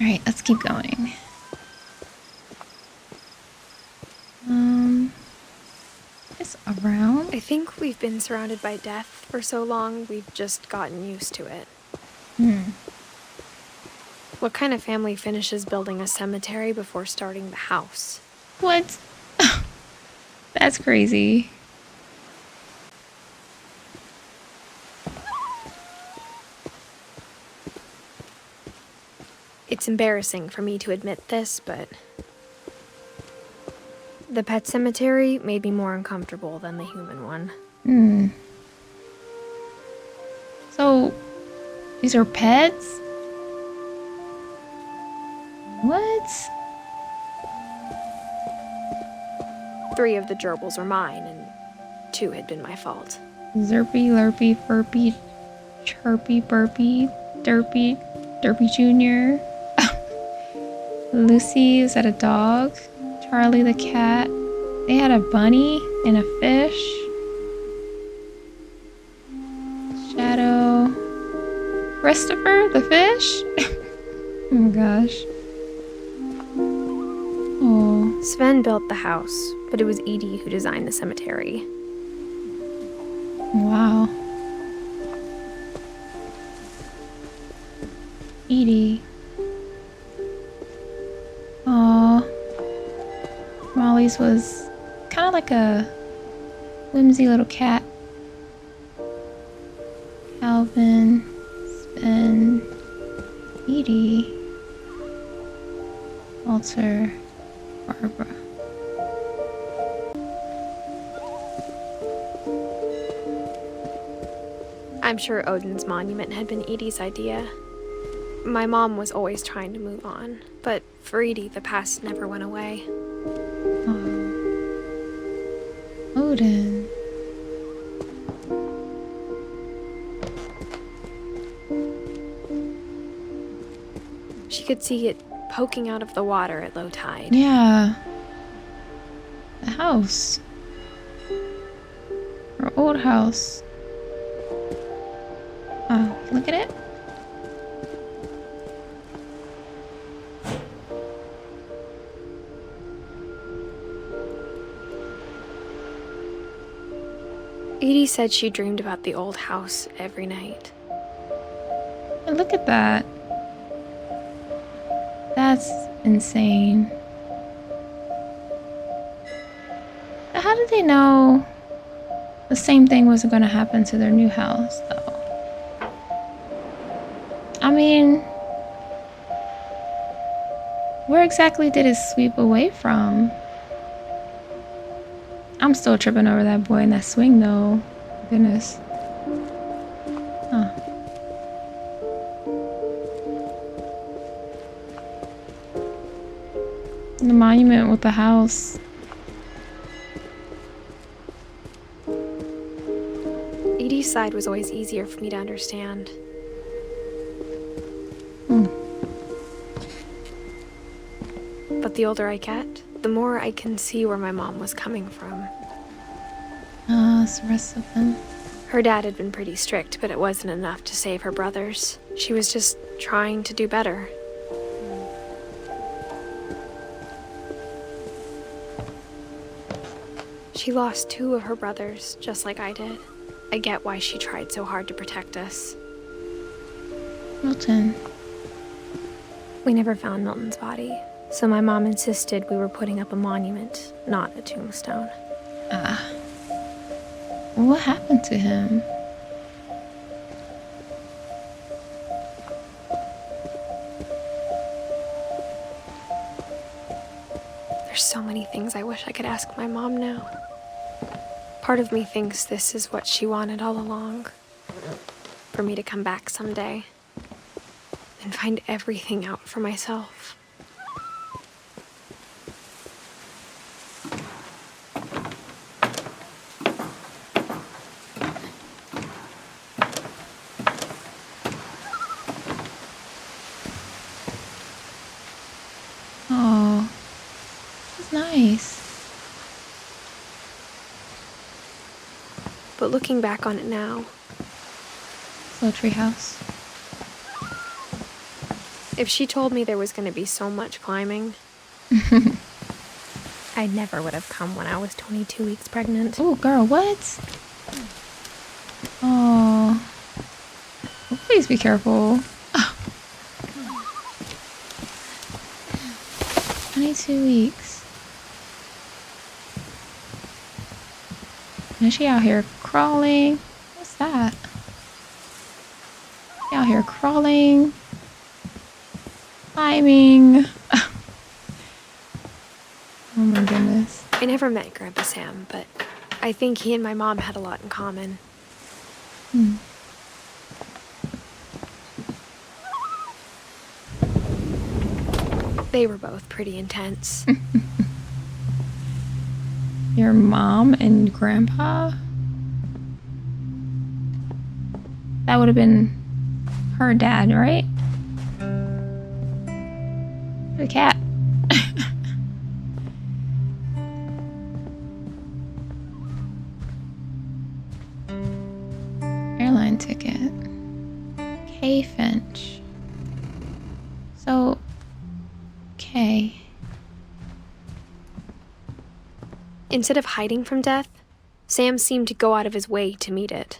Alright, let's keep going. It's around? I think we've been surrounded by death for so long, we've just gotten used to it. What kind of family finishes building a cemetery before starting the house? What? That's crazy. It's embarrassing for me to admit this, but the pet cemetery made me more uncomfortable than the human one. So, these are pets? What? 3 of the gerbils were mine, and 2 had been my fault. Zerpy, Lurpy, Furpy, Chirpy, Burpy, Derpy, Derpy Jr. Lucy, is that a dog? Charlie the cat. They had a bunny and a fish. Shadow. Christopher the fish? Oh my gosh. Oh. Sven built the house, but it was Edie who designed the cemetery. Wow. Edie. Aww. Molly's was kind of like a whimsy little cat. Calvin, Sven, Edie, Walter, Barbara. I'm sure Odin's monument had been Edie's idea. My mom was always trying to move on, but for Edie, the past never went away. Odin. She could see it poking out of the water at low tide. Yeah. The house. Her old house. Oh, look at it. Edie said she dreamed about the old house every night. And look at that. That's insane. But how did they know the same thing wasn't going to happen to their new house, though? I mean, where exactly did it sweep away from? I'm still tripping over that boy in that swing, though. Goodness. Huh. The monument with the house. Edie's side was always easier for me to understand. But the older I get, the more I can see where my mom was coming from. It's the rest of them. Her dad had been pretty strict, but it wasn't enough to save her brothers. She was just trying to do better. She lost 2 of her brothers, just like I did. I get why she tried so hard to protect us. Milton. We never found Milton's body, so my mom insisted we were putting up a monument, not a tombstone. What happened to him? There's so many things I wish I could ask my mom now. Part of me thinks this is what she wanted all along. For me to come back someday and find everything out for myself. Oh, that's nice. But looking back on it now, Slow tree house. if she told me there was going to be so much climbing, I never would have come when I was 22 weeks pregnant. Oh, girl, what? Oh. Please be careful. 22 weeks. And she out here crawling. What's that? She out here crawling. Climbing. Oh my goodness. I never met Grandpa Sam, but I think he and my mom had a lot in common. They were both pretty intense. Your mom and grandpa? That would have been her dad, right? The cat. Airline ticket. K. Finch. So, K. Instead of hiding from death, Sam seemed to go out of his way to meet it.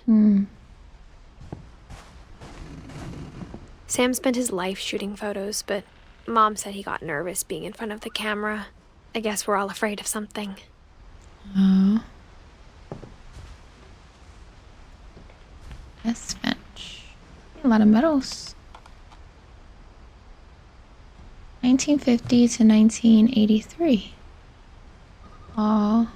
Sam spent his life shooting photos, but Mom said he got nervous being in front of the camera. I guess we're all afraid of something. Oh. S. Finch. A lot of medals. 1950 to 1983. Aw.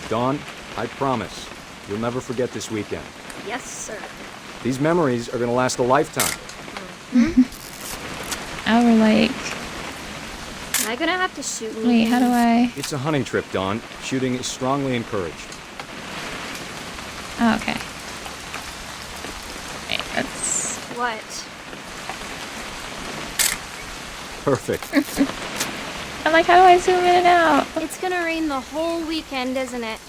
Dawn, I promise, you'll never forget this weekend. Yes, sir. These memories are gonna last a lifetime. Our like. Am I gonna have to shoot me? Wait, how do I? It's a hunting trip, Dawn. Shooting is strongly encouraged. Oh, okay. Wait, let's. What? Perfect. I'm like, how do I zoom in and out? It's gonna rain the whole weekend, isn't it?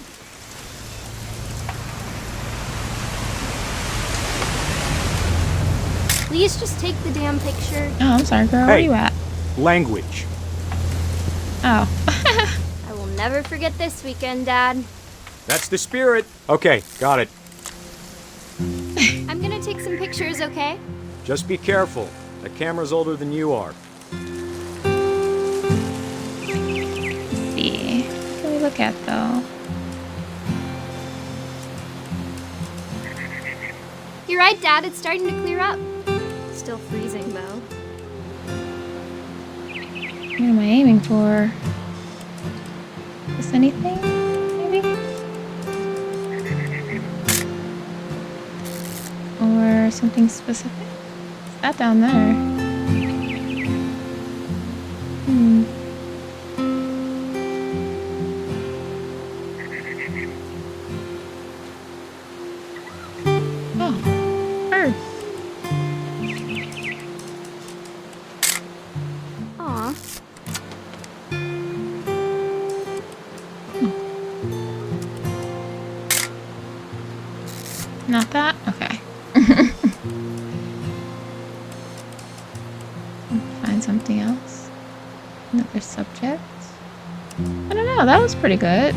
Please just take the damn picture. Oh, I'm sorry, girl. Where Hey. you at? Language. Oh. I will never forget this weekend, Dad. That's the spirit. Okay, got it. I'm gonna take some pictures, okay? Just be careful. The camera's older than you are. Let's see. What can we look at though? You're right, Dad. It's starting to clear up. Still freezing, though. What am I aiming for? Is anything? Maybe? Or something specific? Is that down there? Oh, bird. Aw. Not that? Okay. Find something else. Another subject. I don't know. That was pretty good.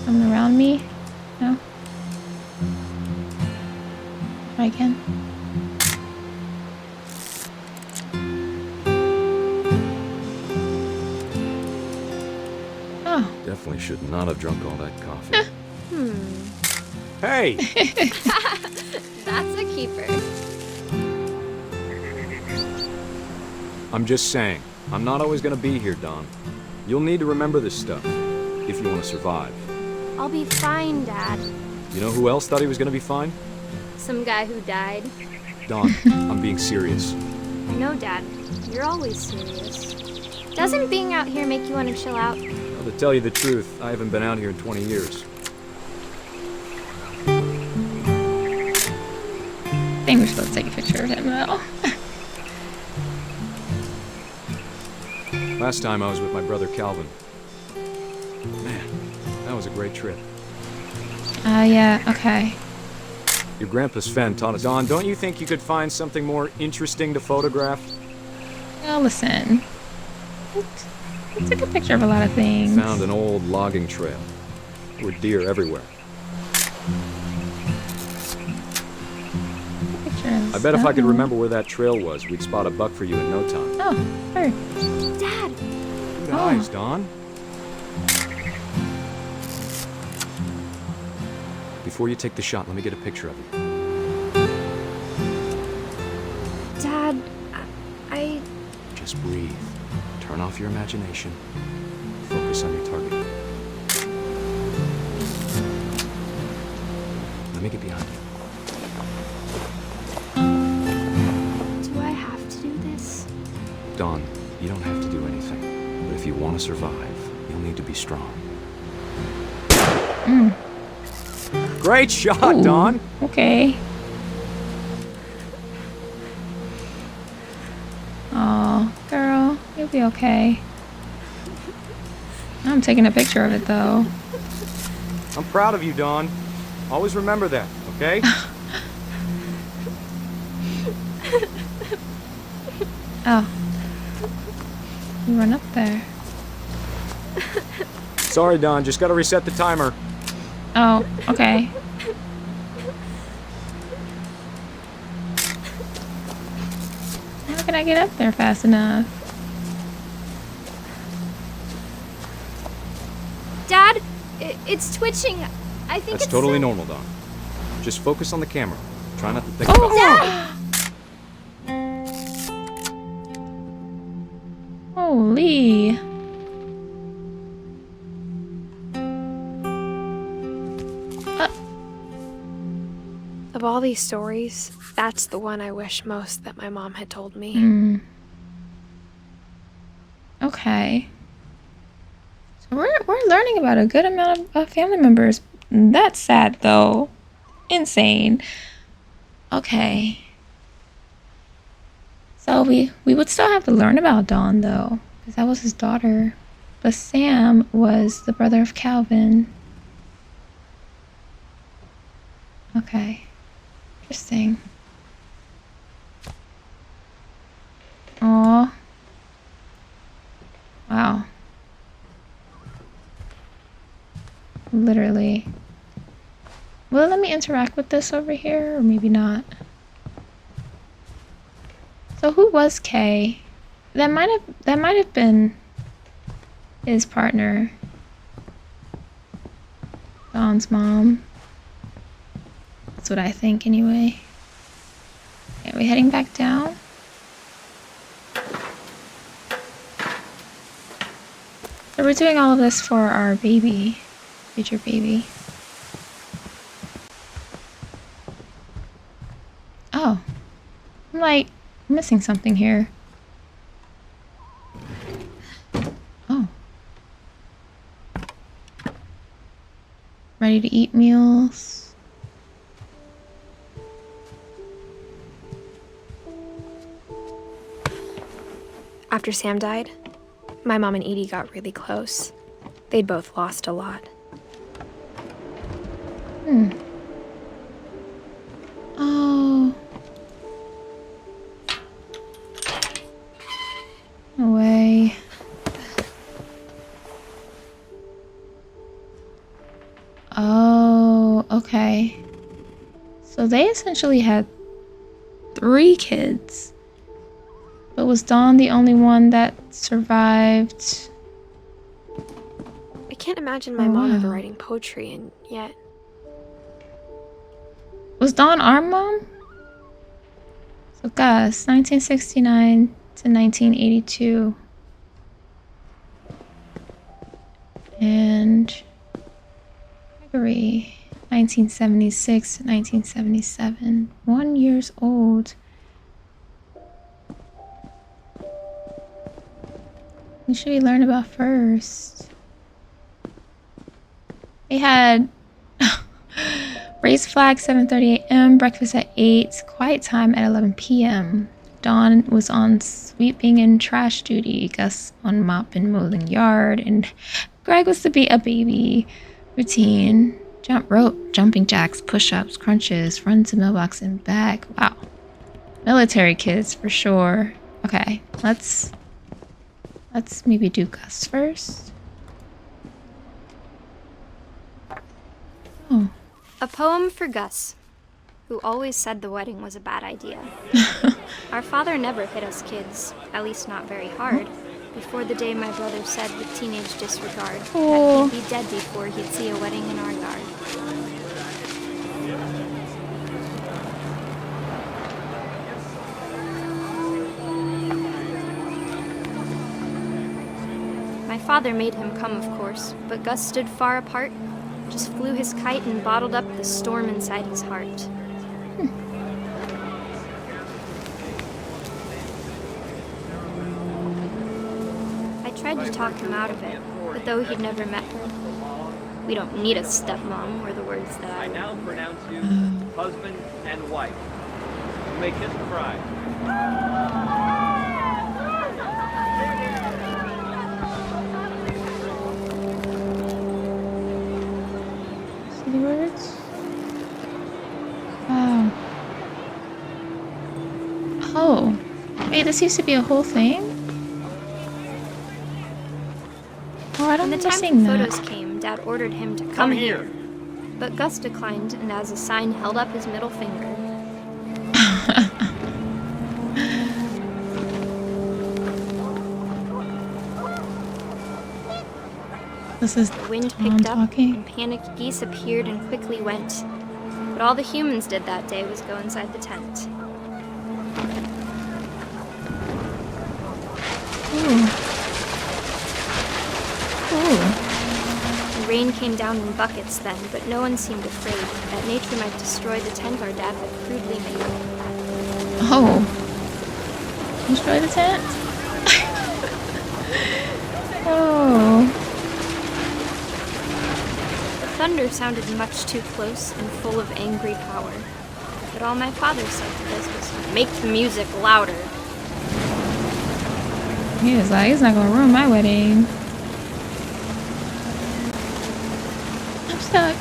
Someone around me? No? Try again. Oh. Definitely should not have drunk all that coffee. Hey! That's a keeper. I'm just saying, I'm not always gonna be here, Dawn. You'll need to remember this stuff, if you want to survive. I'll be fine, Dad. You know who else thought he was gonna be fine? Some guy who died. Dawn, I'm being serious. I know, Dad. You're always serious. Doesn't being out here make you want to chill out? Well, to tell you the truth, I haven't been out here in 20 years. I think we're supposed to take a picture of him though. Last time I was with my brother Calvin. Man, that was a great trip. Yeah, okay. Your grandpa's fen taught us. Dawn, don't you think you could find something more interesting to photograph? Well, listen. We took a picture of a lot of things. Found an old logging trail. There were deer everywhere. I bet if I could remember where that trail was, we'd spot a buck for you in no time. Oh, bird. Dad! Good eyes, Dawn. Before you take the shot, let me get a picture of you. Dad, I... Just breathe. Turn off your imagination. Focus on your target. Let me get behind you. Do I have to do this? Dawn, you don't have to do anything. But if you want to survive, you'll need to be strong. Great shot, Ooh, Dawn! Okay. Oh, girl, you'll be okay. I'm taking a picture of it though. I'm proud of you, Dawn. Always remember that, okay? Oh. You run up there. Sorry, Dawn, just gotta reset the timer. Oh, okay. How can I get up there fast enough? Dad, it's twitching. I think That's it's totally normal, Dawn. Just focus on the camera. Try not to think about it. Dad! Holy. Of all these stories, That's the one I wish most that my mom had told me. Okay. So we're learning about a good amount of family members. That's sad though. Insane. Okay. So we would still have to learn about Dawn though, because that was his daughter. But Sam was the brother of Calvin. Okay. Interesting. Aw. Wow. Literally. Will it let me interact with this over here, or maybe not? So who was Kay? That might have been his partner. Dawn's mom. That's what I think anyway. Okay, are we heading back down? So we're doing all of this for our baby. Future baby. Oh. I'm like missing something here. Oh. Ready to eat meals. After Sam died, my mom and Edie got really close. They'd both lost a lot. Oh. No way. Oh, okay. So they essentially had 3 kids. But was Dawn the only one that survived? I can't imagine my mom ever writing poetry, and yet... Was Dawn our mom? So Gus, 1969 to 1982. And Gregory, 1976 to 1977. 1 year old. What should we learn about first? They had raised flag 7:30 a.m., breakfast at 8, quiet time at 11 p.m. Dawn was on sweeping and trash duty, Gus on mop and mowing yard, and Greg was to be a baby. Routine: jump rope, jumping jacks, push-ups, crunches, run to mailbox and back. Wow. Military kids for sure. Okay, let's maybe do Gus first. Oh. A poem for Gus, who always said the wedding was a bad idea. Our father never hit us kids, at least not very hard, before the day my brother said with teenage disregard that he'd be dead before he'd see a wedding in our yard. My father made him come, of course, but Gus stood far apart, just flew his kite and bottled up the storm inside his heart. I tried to talk him out of it, but though he'd never met her, "We don't need a stepmom," were the words that I now pronounce you husband and wife. You may kiss the bride. See the words? Wow. Oh. Wait, this used to be a whole thing? Oh, I don't When the remember time seeing for that. photos came, Dad ordered him to come here. But Gus declined, and as a sign held up his middle finger. This is the wind Tom picked up, talking. and panicked geese appeared and quickly went. But all the humans did that day was go inside the tent. Ooh. Ooh. The rain came down in buckets then, but no one seemed afraid that nature might destroy the tent our dad had crudely made. Oh. Destroy the tent? Oh. The thunder sounded much too close and full of angry power. But all my father said to this was, make the music louder. He was like, he's not gonna ruin my wedding. I'm stuck.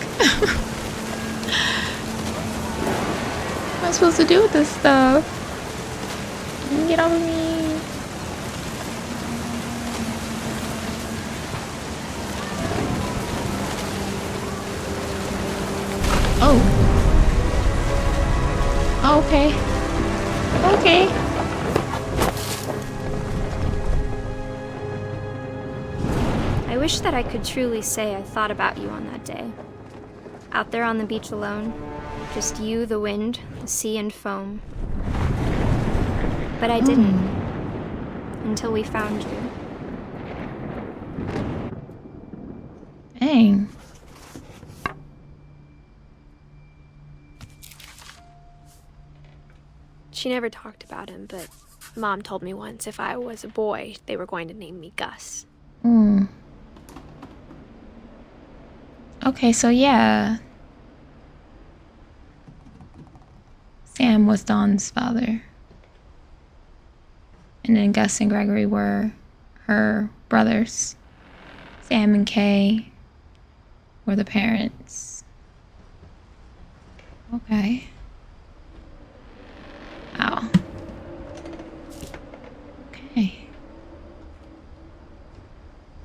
What am I supposed to do with this stuff? Get off of me. Oh. Okay. Okay. I wish that I could truly say I thought about you on that day. Out there on the beach alone, just you, the wind, the sea, and foam. But I didn't. Until we found you. Dang. She never talked about him, but Mom told me once if I was a boy, they were going to name me Gus. Okay, so yeah. Sam was Dawn's father. And then Gus and Gregory were her brothers. Sam and Kay were the parents. Okay. Wow. Okay.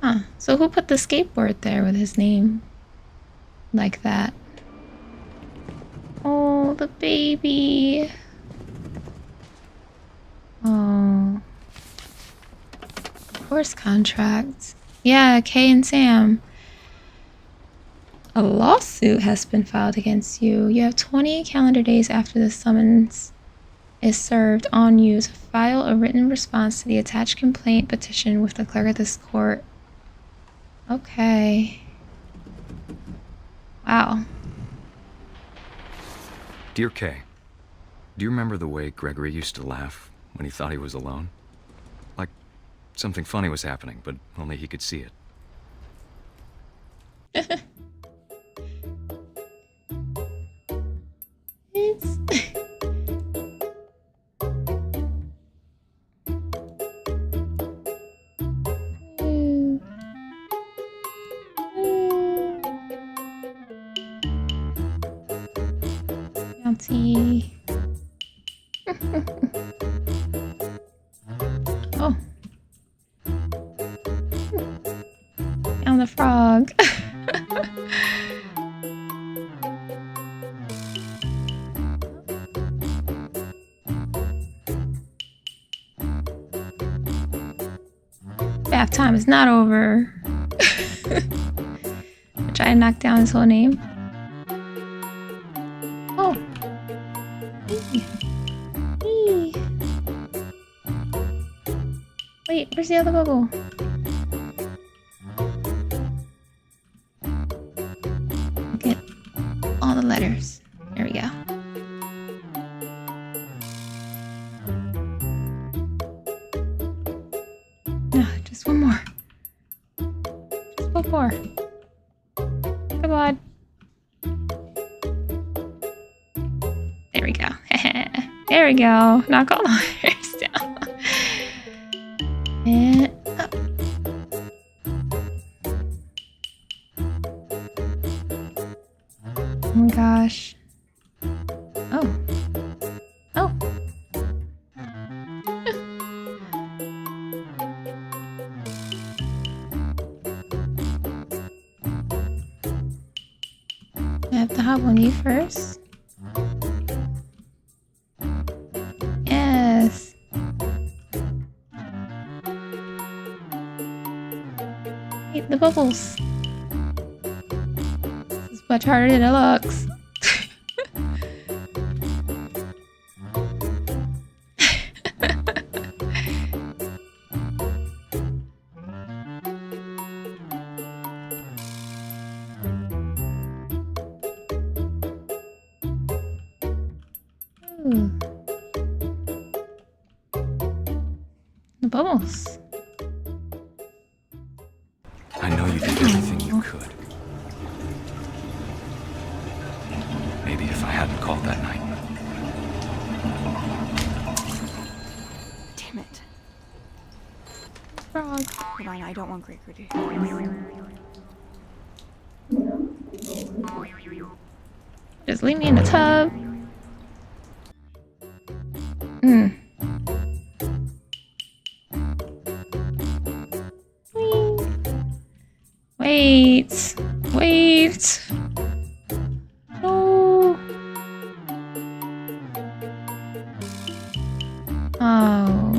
Huh. So who put the skateboard there with his name like that? Oh, the baby. Oh. Divorce contract. Yeah, Kay and Sam. A lawsuit has been filed against you. You have 20 calendar days after the summons is served on you to file a written response to the attached complaint petition with the clerk of this court. Okay. Wow. Dear Kay, do you remember the way Gregory used to laugh when he thought he was alone? Like something funny was happening, but only he could see it. It's... Bouncy. Oh. Found the frog. Bath time is not over. Try to knock down his whole name. Oh. Eee. Wait, where's the other bubble? Get all the letters. There we go. Just one more. Just one more. Come on. There we go. There we go. Knock all the letters down. And up. Oh my gosh. Oh. Oh. I have to hop on you first. Yes. Wait, the bubbles. This is much harder than it looks. bubbles. I know you did everything you could. Maybe if I hadn't called that night. Damn it. Frog. Hold on, I don't want Gregory to hear this. Just leave me in the tub. Hmm. Wait. Wait. No. Oh.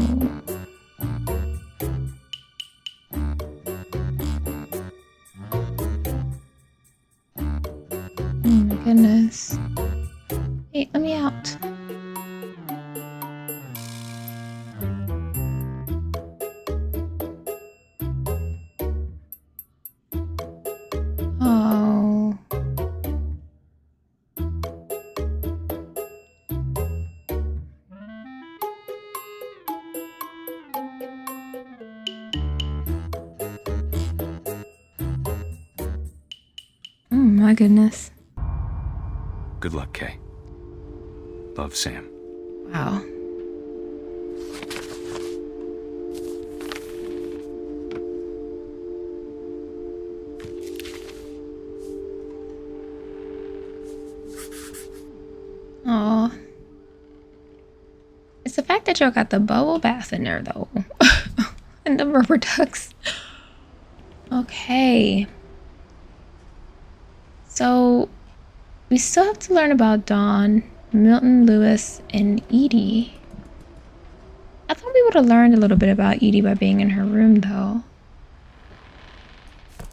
Oh my goodness. Hey, let me out. Oh. Oh my goodness. Good luck, Kay. Love, Sam. Wow. Oh. It's the fact that y'all got the bubble bath in there though. And the rubber ducks. Okay. So we still have to learn about Dawn, Milton, Lewis, and Edie. I thought we would have learned a little bit about Edie by being in her room though.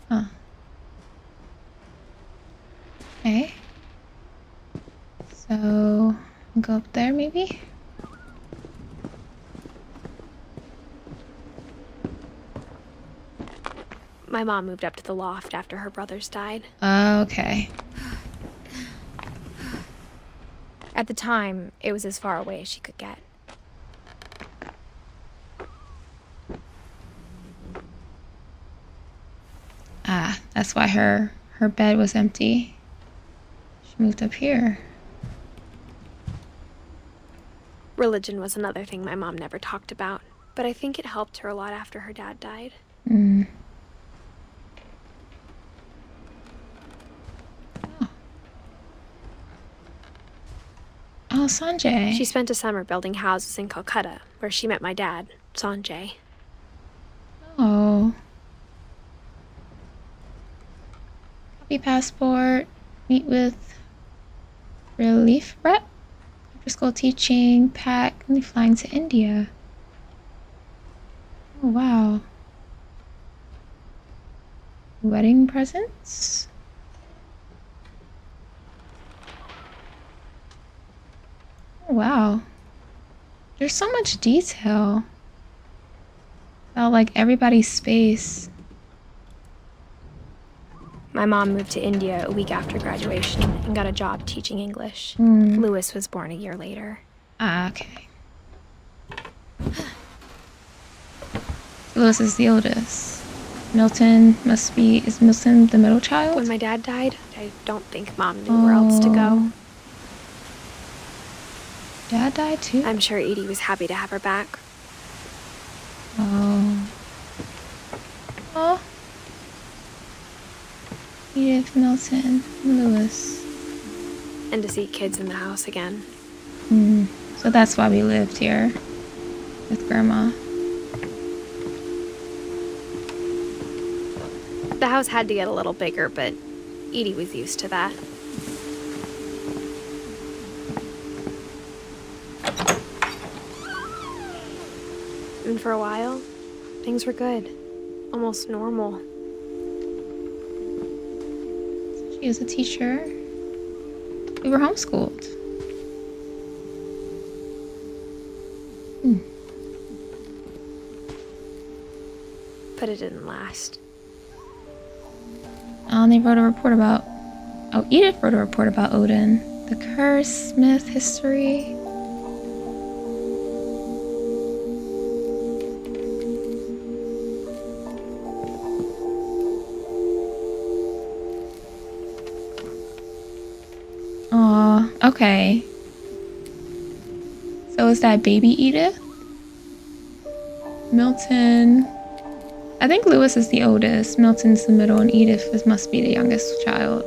Huh. Okay. So go up there maybe? My mom moved up to the loft after her brothers died. Okay. At the time, it was as far away as she could get. Ah, that's why her bed was empty. She moved up here. Religion was another thing my mom never talked about, but I think it helped her a lot after her dad died. Mm. Oh, Sanjay. She spent a summer building houses in Calcutta, where she met my dad, Sanjay. Oh. Copy passport. Meet with relief rep. After school teaching. Pack. Only flying to India. Oh, wow. Wedding presents. Oh, wow. There's so much detail about like everybody's space. My mom moved to India a week after graduation and got a job teaching English. Mm. Lewis was born a year later. Ah, okay. Lewis is the oldest. Milton is Milton the middle child? When my dad died, I don't think Mom knew where else to go. Dad died too? I'm sure Edie was happy to have her back. Oh. Oh. Edith, Milton, Lewis. And to see kids in the house again. Mm. So that's why we lived here with Grandma. The house had to get a little bigger, but Edie was used to that. And for a while, things were good. Almost normal. She was a teacher. We were homeschooled. But it didn't last. And they wrote a report about... Oh, Edith wrote a report about Odin. The curse, myth, history. Okay. So is that baby Edith? Milton. I think Lewis is the oldest. Milton's the middle, and Edith must be the youngest child.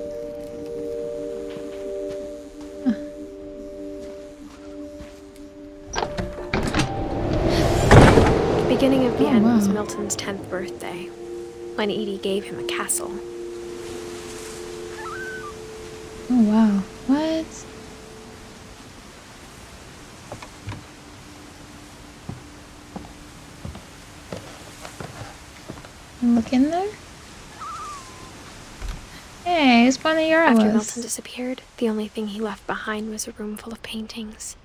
The beginning of the end was wow. Milton's 10th birthday, when Edie gave him a castle. Oh wow. What? Look in there. Hey, it's one of your After hours. Milton disappeared, the only thing he left behind was a room full of paintings.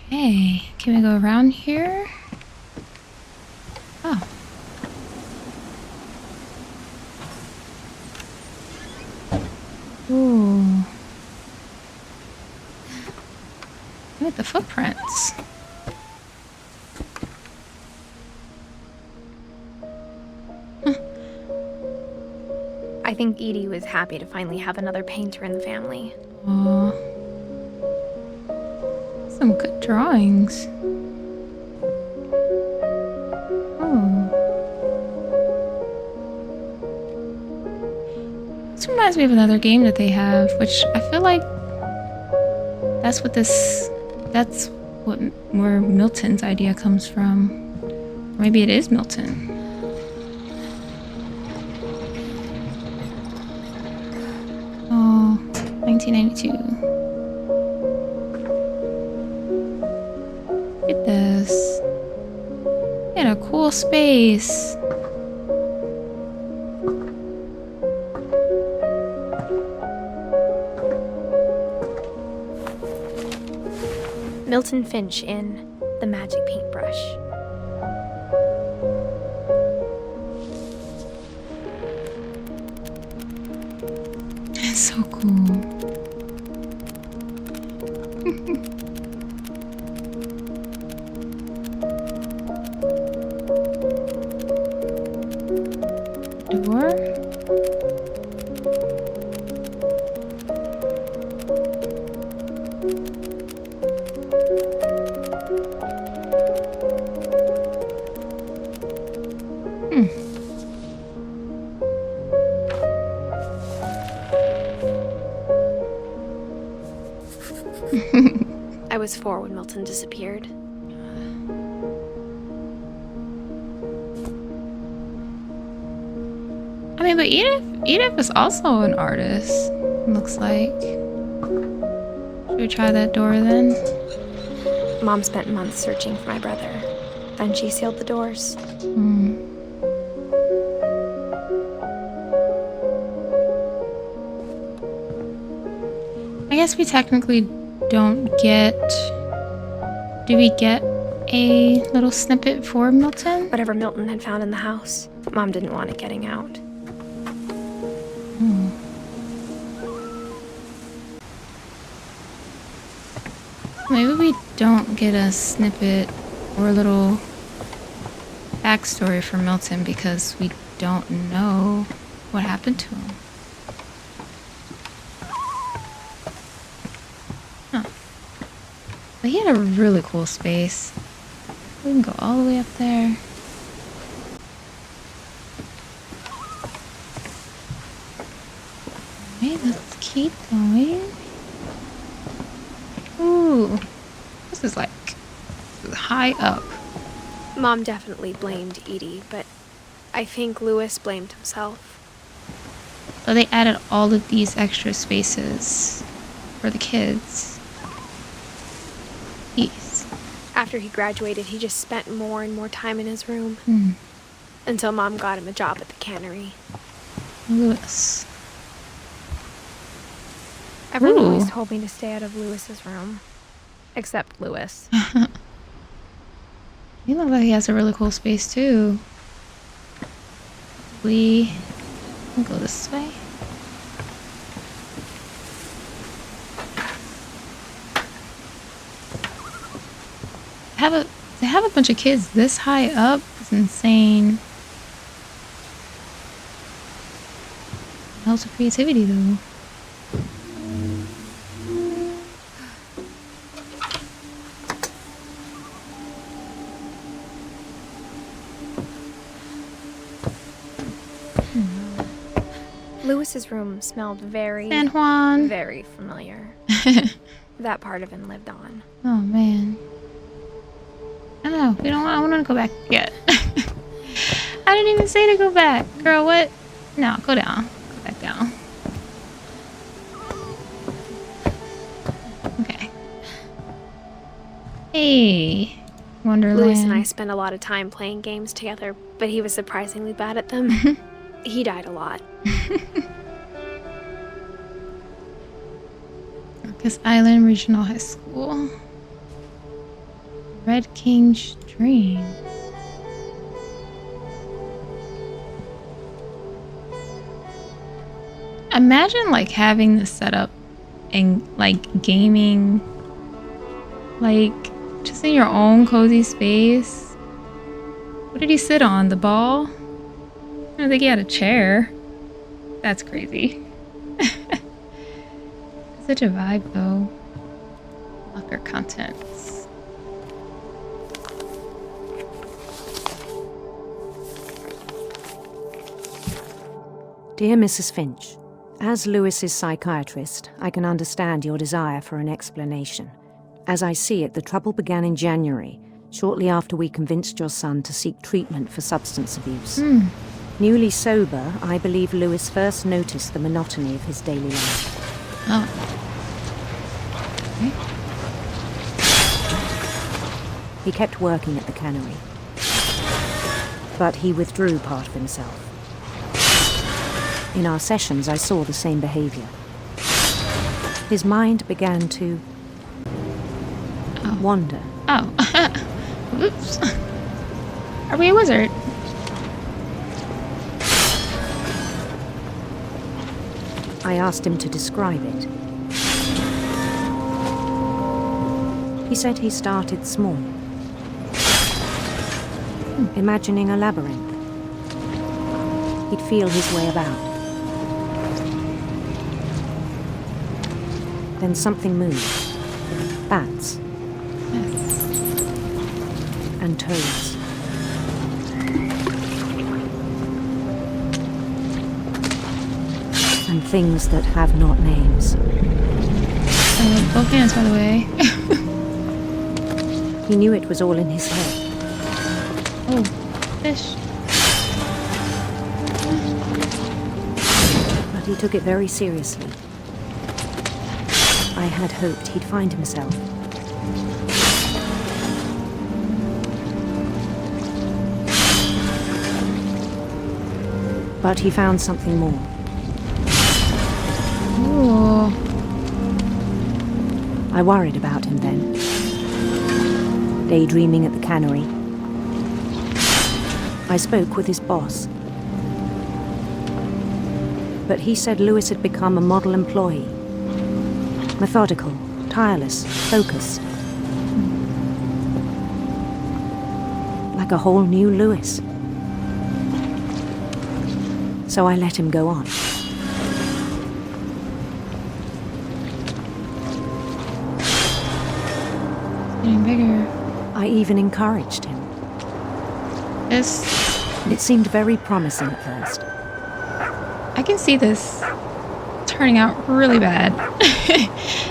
Okay, can we go around here? Oh. Ooh. Look at the footprints. I think Edie was happy to finally have another painter in the family. Aw. Some good drawings. Oh. This reminds me of another game that they have, which I feel like that's where Milton's idea comes from. Or maybe it is Milton. Oh, 1992. Look at this. Look at a cool space. Milton Finch in The Magic Paintbrush. It's so cool. Door? I was 4 when Milton disappeared. I mean, but Edith is also an artist, looks like. Should we try that door then? Mom spent months searching for my brother. Then she sealed the doors. I guess we technically don't get... Do we get a little snippet for Milton? Whatever Milton had found in the house, Mom didn't want it getting out. Maybe we don't get a snippet or a little backstory for Milton because we don't know what happened to him. Huh. But he had a really cool space. We can go all the way up there. Alright, let's keep going. Ooh, this is high up. Mom definitely blamed Edie, but I think Lewis blamed himself. So they added all of these extra spaces for the kids. Jeez. After he graduated, he just spent more and more time in his room. Until Mom got him a job at the cannery. Lewis. Everyone Ooh. always told me to stay out of Lewis's room. Except Lewis. He looks like he has a really cool space too. We can go this way. They have a bunch of kids this high up. It's insane. hell's the creativity though? Lewis's room smelled San Juan. very familiar. That part of him lived on. Oh man. I don't know. We don't. I want to go back yet. I didn't even say to go back, girl. What? No, go down. Go back down. Okay. Hey, Wonderland. Lewis and I spent a lot of time playing games together, but he was surprisingly bad at them. He died a lot. Marcus Island Regional High School. Red King's Dream. Imagine like having this set up and like gaming, like just in your own cozy space. What did he sit on? The ball? I don't think he had a chair. That's crazy. Such a vibe though. Locker contents. Dear Mrs. Finch, as Lewis's psychiatrist, I can understand your desire for an explanation. As I see it, the trouble began in January, shortly after we convinced your son to seek treatment for substance abuse. Newly sober, I believe Lewis first noticed the monotony of his daily life. Oh. Okay. He kept working at the cannery, but he withdrew part of himself. In our sessions, I saw the same behavior. His mind began to wander. Oh. Oops. Are we a wizard? I asked him to describe it. He said he started small, imagining a labyrinth. He'd feel his way about. Then something moved. Bats. Yes. And toads. And things that have not names. Both hands, by the way. He knew it was all in his head. Oh, fish. But he took it very seriously. I had hoped he'd find himself. But he found something more. Ooh. I worried about him then. Daydreaming at the cannery. I spoke with his boss. But he said Lewis had become a model employee. Methodical, tireless, focused. Like a whole new Lewis. So I let him go on. Getting bigger. I even encouraged him. It seemed very promising at first. I can see this turning out really bad.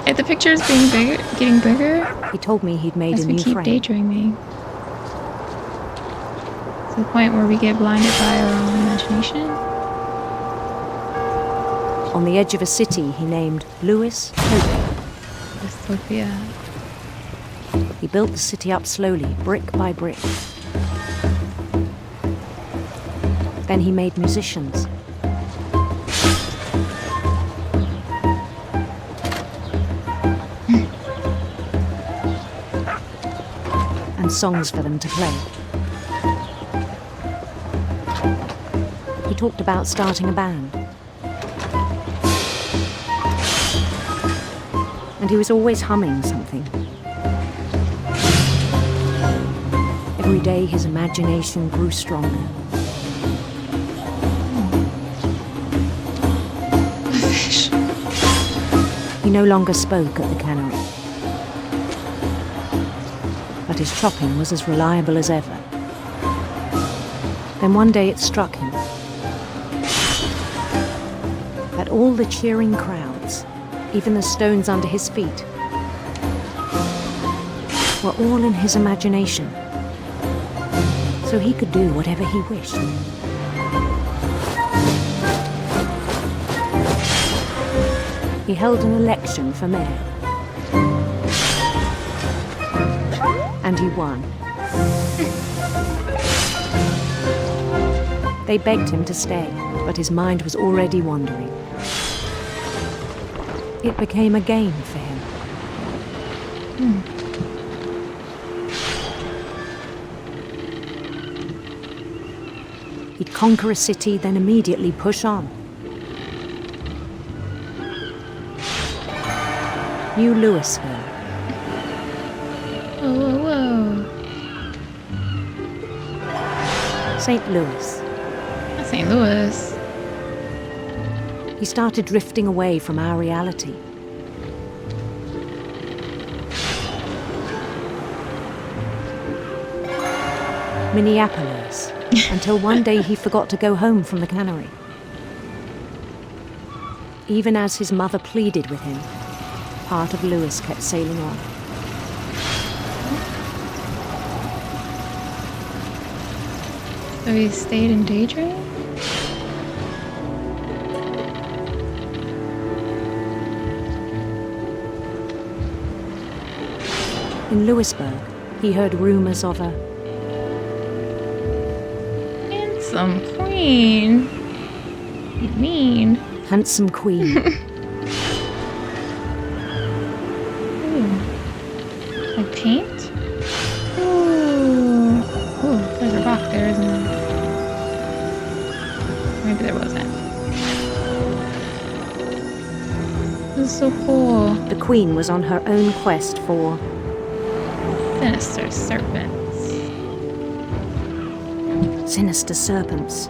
If the picture's getting bigger. He told me he'd made a new friend. As we keep daydreaming. To the point where we get blinded by our own imagination. On the edge of a city he named Lewis Dystopia. He built the city up slowly, brick by brick. Then he made musicians. And songs for them to play. He talked about starting a band. And he was always humming something. Every day his imagination grew stronger. He no longer spoke at the cannery, but his chopping was as reliable as ever. Then one day it struck him that all the cheering crowds, even the stones under his feet, were all in his imagination, so he could do whatever he wished. He held an election for mayor, and he won. They begged him to stay, but his mind was already wandering. It became a game for him. He'd conquer a city, then immediately push on. New Louisville. Whoa, whoa, St. Louis. That's St. Louis. He started drifting away from our reality. Minneapolis, until one day he forgot to go home from the cannery. Even as his mother pleaded with him, part of Louis kept sailing on. So he stayed in Daydream? In Louisburg, he heard rumors of a handsome queen. You mean? Handsome queen. Like paint? Ooh. Ooh, there's a rock there, isn't there? Maybe there wasn't. This is so cool. The queen was on her own quest for sinister serpents. Sinister serpents.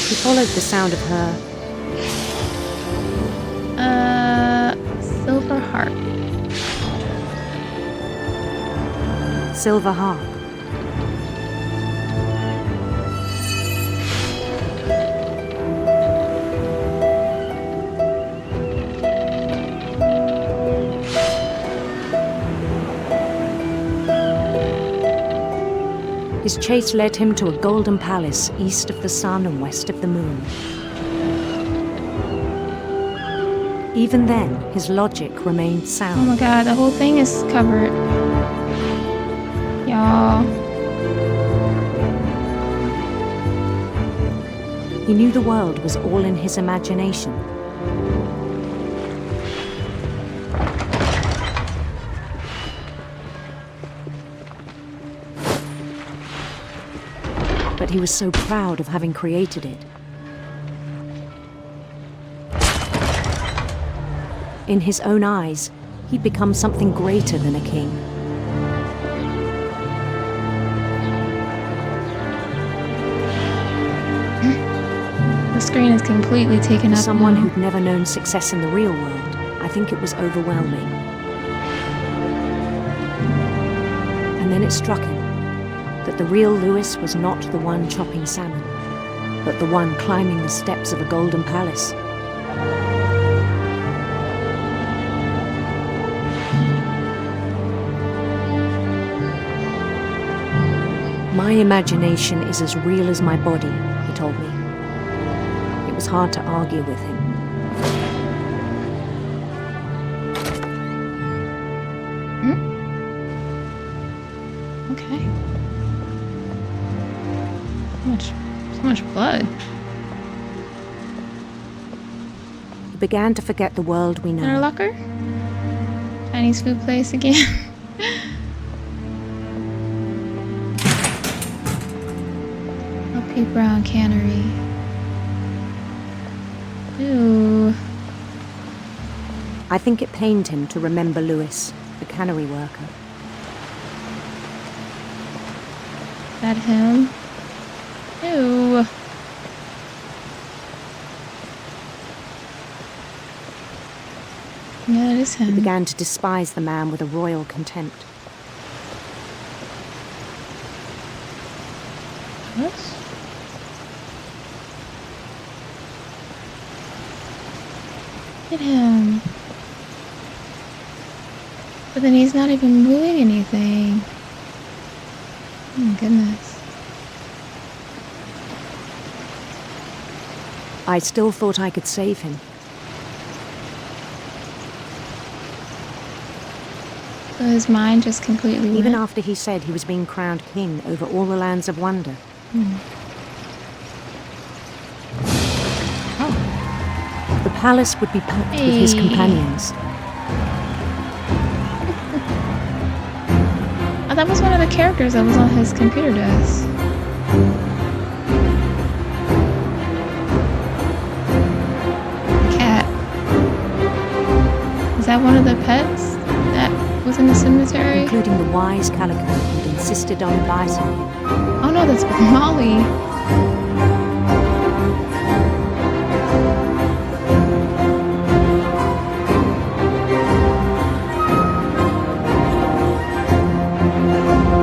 He followed the sound of her silver harp. Silver harp. His chase led him to a golden palace east of the sun and west of the moon. Even then, his logic remained sound. Oh my god, the whole thing is covered. Y'all. He knew the world was all in his imagination. But he was so proud of having created it. In his own eyes, he'd become something greater than a king. The screen is completely taken up. Someone now. who'd never known success in the real world, I think it was overwhelming. And then it struck him that the real Louis was not the one chopping salmon, but the one climbing the steps of a golden palace. My imagination is as real as my body, he told me. It was hard to argue with him. Okay. So much blood. He began to forget the world we know. Another locker? Chinese food place again. P. Brown Cannery. Ooh. I think it pained him to remember Louis. the cannery worker. Is that him? Ew. Yeah, it is him. He began to despise the man with a royal contempt. What? Look at him. But then he's not even moving anything. Oh my goodness. I still thought I could save him. So his mind just completely Even went? after he said he was being crowned king over all the lands of wonder. Oh. The palace would be packed with his companions. Oh, that was one of the characters that was on his computer desk. Cat. Is that one of the pets that was in the cemetery? Including the wise Calico who'd insisted on advising him. Oh no, that's Molly.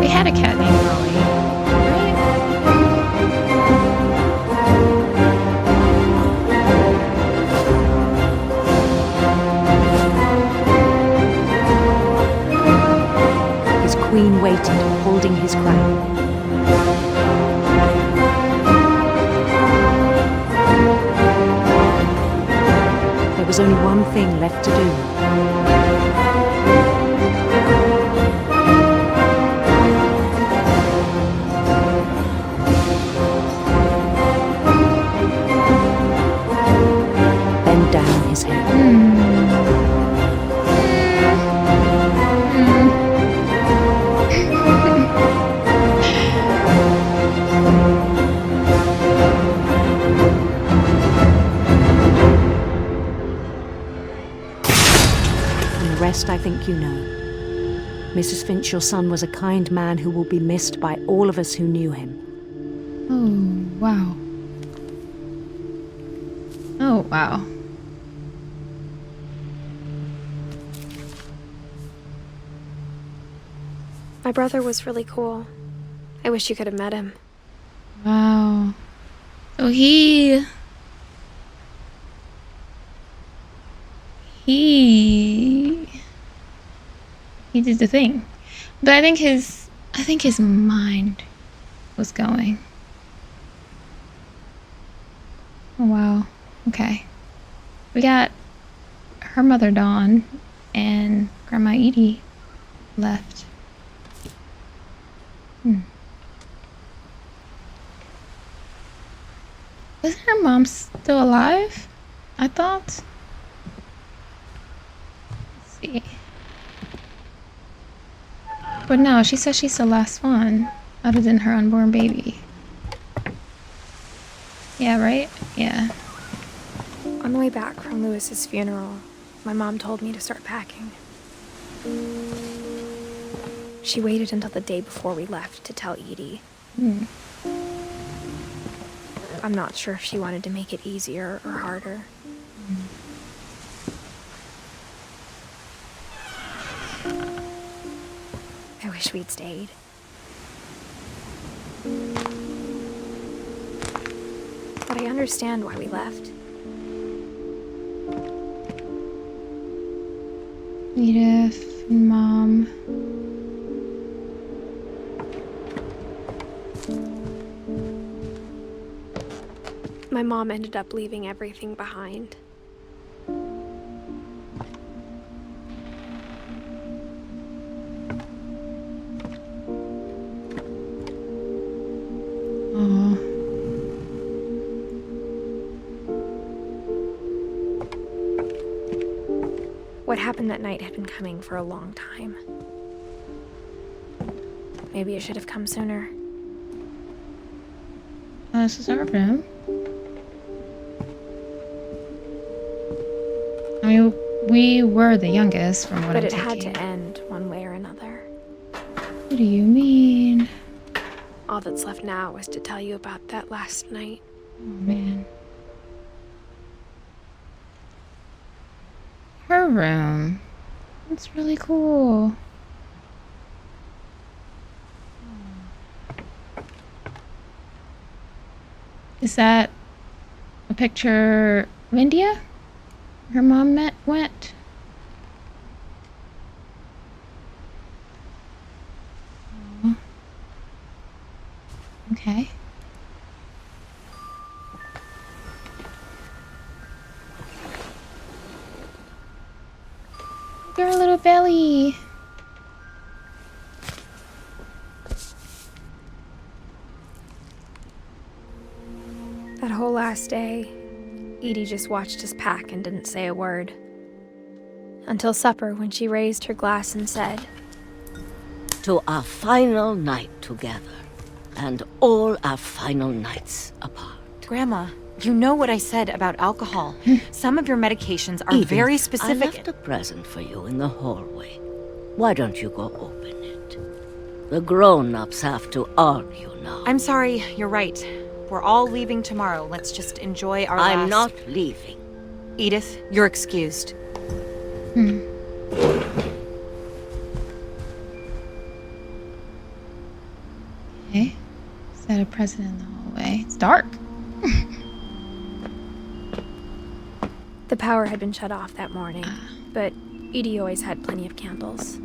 They had a cat named Molly, right? His queen waited, holding his crown. There was only one thing left to do. Bend down his head. And the rest I think you know. Mrs. Finch, your son was a kind man who will be missed by all of us who knew him. Oh, wow. Oh, wow. My brother was really cool. I wish you could have met him. Wow. So he did the thing. But I think his mind was going. Oh wow. Okay. We got her mother Dawn and Grandma Edie left. Wasn't her mom still alive? I thought. Let's see. But no, she says she's the last one, other than her unborn baby. Yeah, right? Yeah. On the way back from Lewis's funeral, my mom told me to start packing. She waited until the day before we left to tell Edie. I'm not sure if she wanted to make it easier or harder. I wish we'd stayed. But I understand why we left. Edith, Mom. My mom ended up leaving everything behind. Oh. What happened that night had been coming for a long time. Maybe it should have come sooner. This is our room. I mean, we were the youngest from what But I'm it had taking. to end one way or another. What do you mean? All that's left now is to tell you about that last night. Oh, man. Her room. It's really cool. Is that a picture of India? Her mom went? Oh. Okay. Look at her little belly. That whole last day, Edie just watched us pack and didn't say a word. Until supper, when she raised her glass and said, "To our final night together, and all our final nights apart." Grandma, you know what I said about alcohol. Some of your medications are Edith, very I specific. left a present for you in the hallway. Why don't you go open it? The grown-ups have to argue now. I'm sorry, you're right. We're all leaving tomorrow. Let's just enjoy our I'm last... not leaving. Edith, you're excused. Okay. Is that a present in the hallway? It's dark. the power had been shut off that morning, but Edie always had plenty of candles.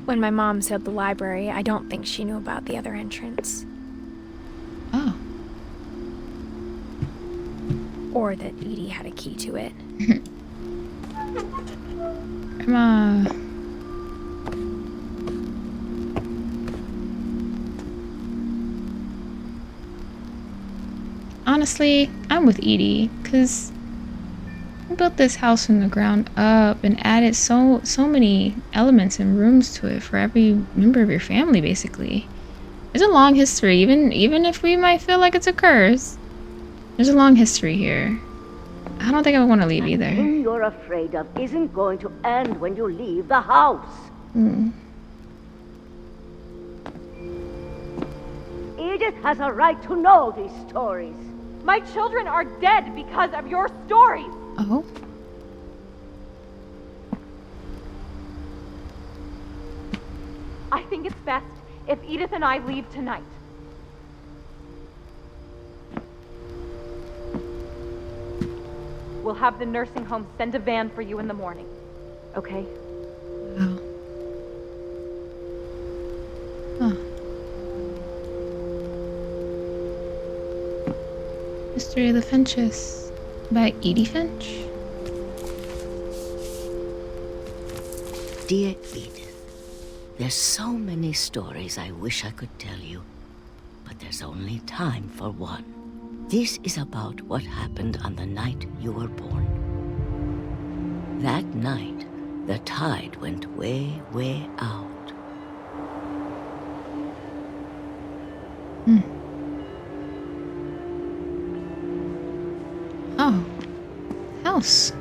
When my mom sealed the library, I don't think she knew about the other entrance. Oh. Or that Edie had a key to it. Grandma. Honestly, I'm with Edie, because we built this house from the ground up and added so many elements and rooms to it for every member of your family, basically. There's a long history, even if we might feel like it's a curse. There's a long history here. I don't think I would want to leave either. The thing you're afraid of isn't going to end when you leave the house. Edith has a right to know these stories. My children are dead because of your stories. Oh. I think it's best if Edith and I leave tonight. We'll have the nursing home send a van for you in the morning. Okay? Wow. Huh. History of the Finches by Edie Finch. Dear Edith, there's so many stories I wish I could tell you, but there's only time for one. This is about what happened on the night you were born. That night, the tide went way, way out. Oh. House.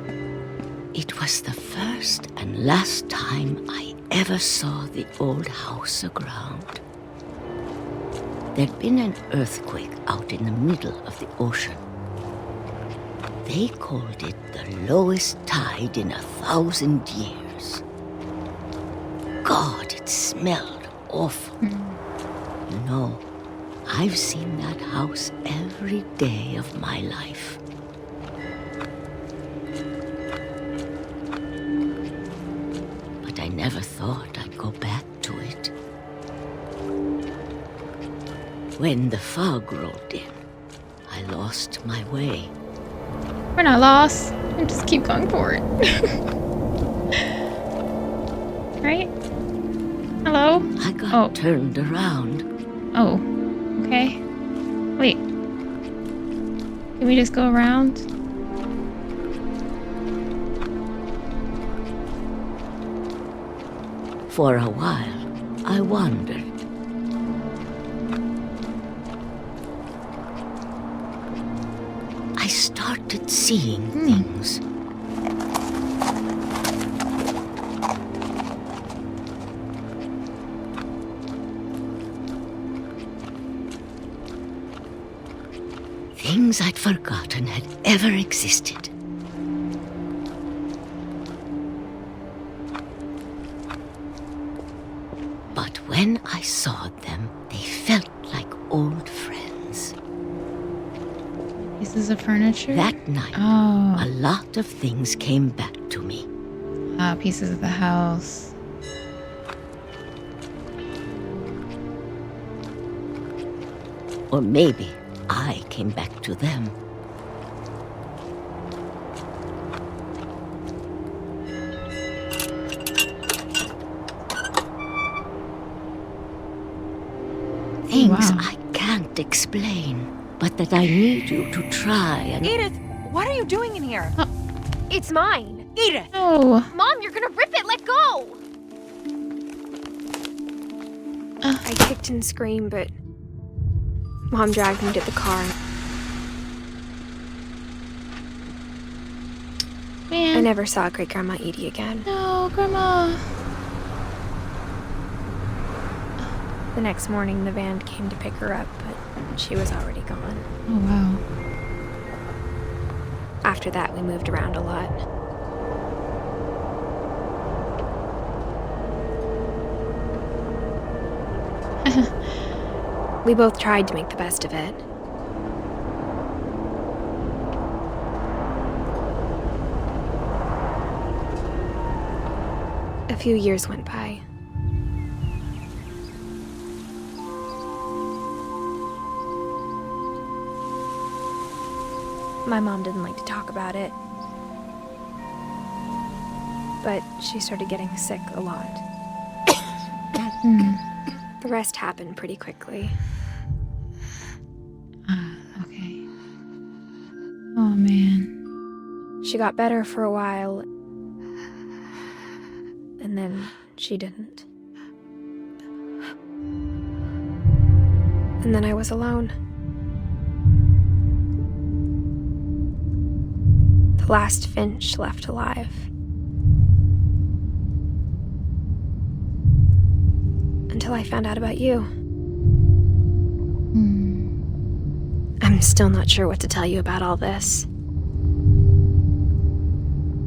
It was the first and last time I ever saw the old house aground. There'd been an earthquake out in the middle of the ocean. They called it the lowest tide in 1,000 years. God, it smelled awful. You know, I've seen that house every day of my life. But I never thought I'd go back to it. When the fog rolled in, I lost my way. We're not lost. We just keep going forward. Right? Hello? I got turned around. Oh. Okay. Wait. Can we just go around? For a while, I wandered. I started seeing things. Things I'd forgotten had ever existed. But when I saw them, they felt like old friends. Pieces of furniture? That night, a lot of things came back to me. Pieces of the house. Or maybe I came back to them. Things I can't explain, but that I need you to try and... Edith, what are you doing in here? It's mine. Edith! No. Mom, you're gonna rip it. Let go! I kicked and screamed, but Mom dragged me to the car. Man. I never saw Great-Grandma Edie again. No, Grandma. The next morning, the van came to pick her up, but she was already gone. Oh, wow. After that, we moved around a lot. We both tried to make the best of it. A few years went by. My mom didn't like to talk about it, but she started getting sick a lot. The rest happened pretty quickly. Okay. Oh, man. She got better for a while, and then she didn't. And then I was alone. The last Finch left alive. Until I found out about you. I'm still not sure what to tell you about all this.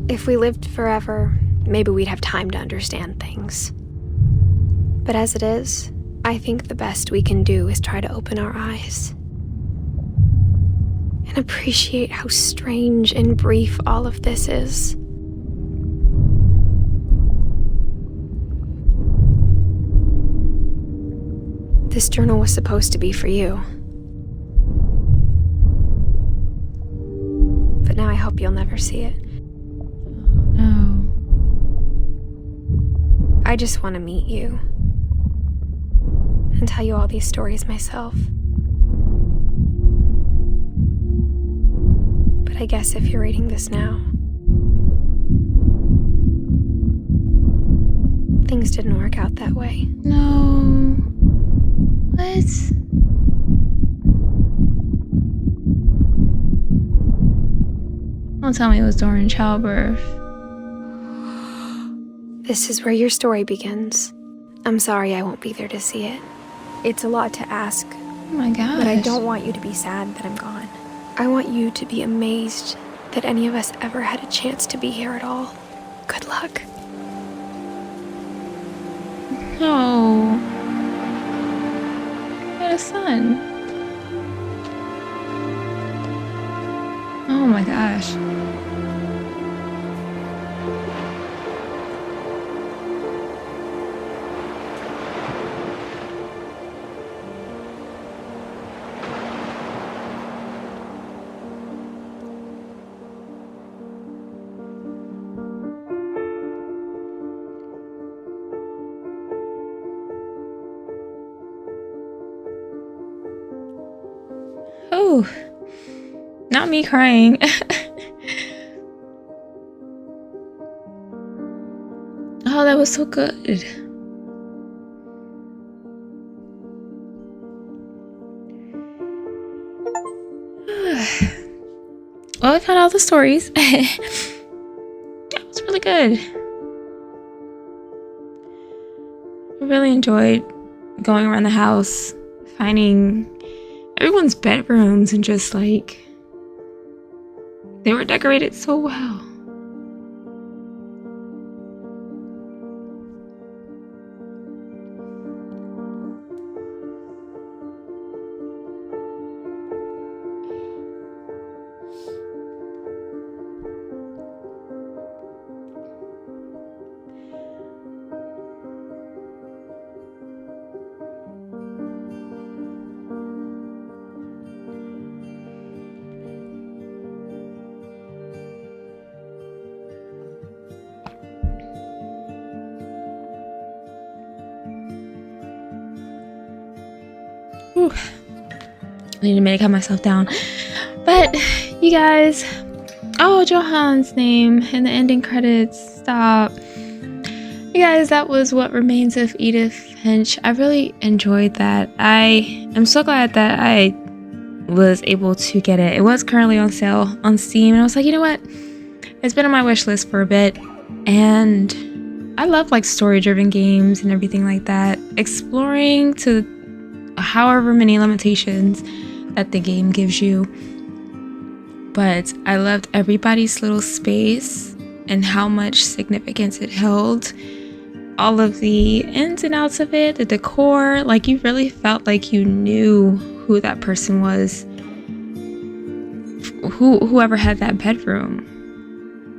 If we lived forever, maybe we'd have time to understand things. But as it is, I think the best we can do is try to open our eyes and appreciate how strange and brief all of this is. This journal was supposed to be for you. But now I hope you'll never see it. No. I just want to meet you and tell you all these stories myself. But I guess if you're reading this now, things didn't work out that way. No. What? Don't tell me it was during childbirth. This is where your story begins. I'm sorry I won't be there to see it. It's a lot to ask. Oh my gosh. But I don't want you to be sad that I'm gone. I want you to be amazed that any of us ever had a chance to be here at all. Good luck. No. I had a son. Oh my gosh. Oh, not me crying. Oh, that was so good. well, I found all the stories. It was really good. I really enjoyed going around the house, finding everyone's bedrooms, and just like they were decorated so well. Whew. I need to make myself down. But you guys, oh, Johan's name in the ending credits. Stop. You guys, that was What Remains of Edith Finch. I really enjoyed that. I am so glad that I was able to get it. It was currently on sale on Steam, and I was like, you know what? It's been on my wish list for a bit, and I love like story-driven games and everything like that. Exploring to however many limitations that the game gives you. But I loved everybody's little space and how much significance it held. All of the ins and outs of it, the decor, like you really felt like you knew who that person was. Whoever had that bedroom.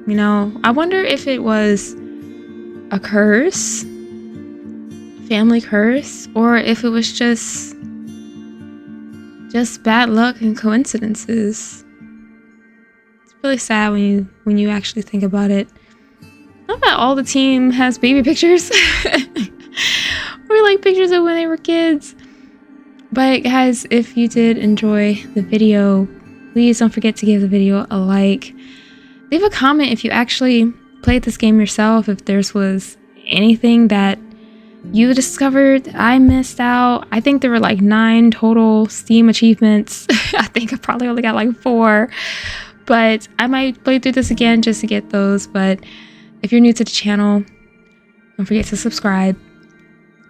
You know, I wonder if it was a curse, family curse, or if it was just bad luck and coincidences. It's really sad when you actually think about it. Not that all the team has baby pictures or like pictures of when they were kids. But guys, if you did enjoy the video, please don't forget to give the video a like. Leave a comment if you actually played this game yourself, if there was anything that you discovered I missed out. I think there were like 9 total Steam achievements. I think I probably only got like 4, but I might play through this again just to get those. But if you're new to the channel, don't forget to subscribe,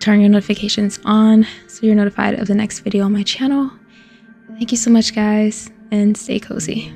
turn your notifications on so you're notified of the next video on my channel. Thank you so much, guys, and stay cozy.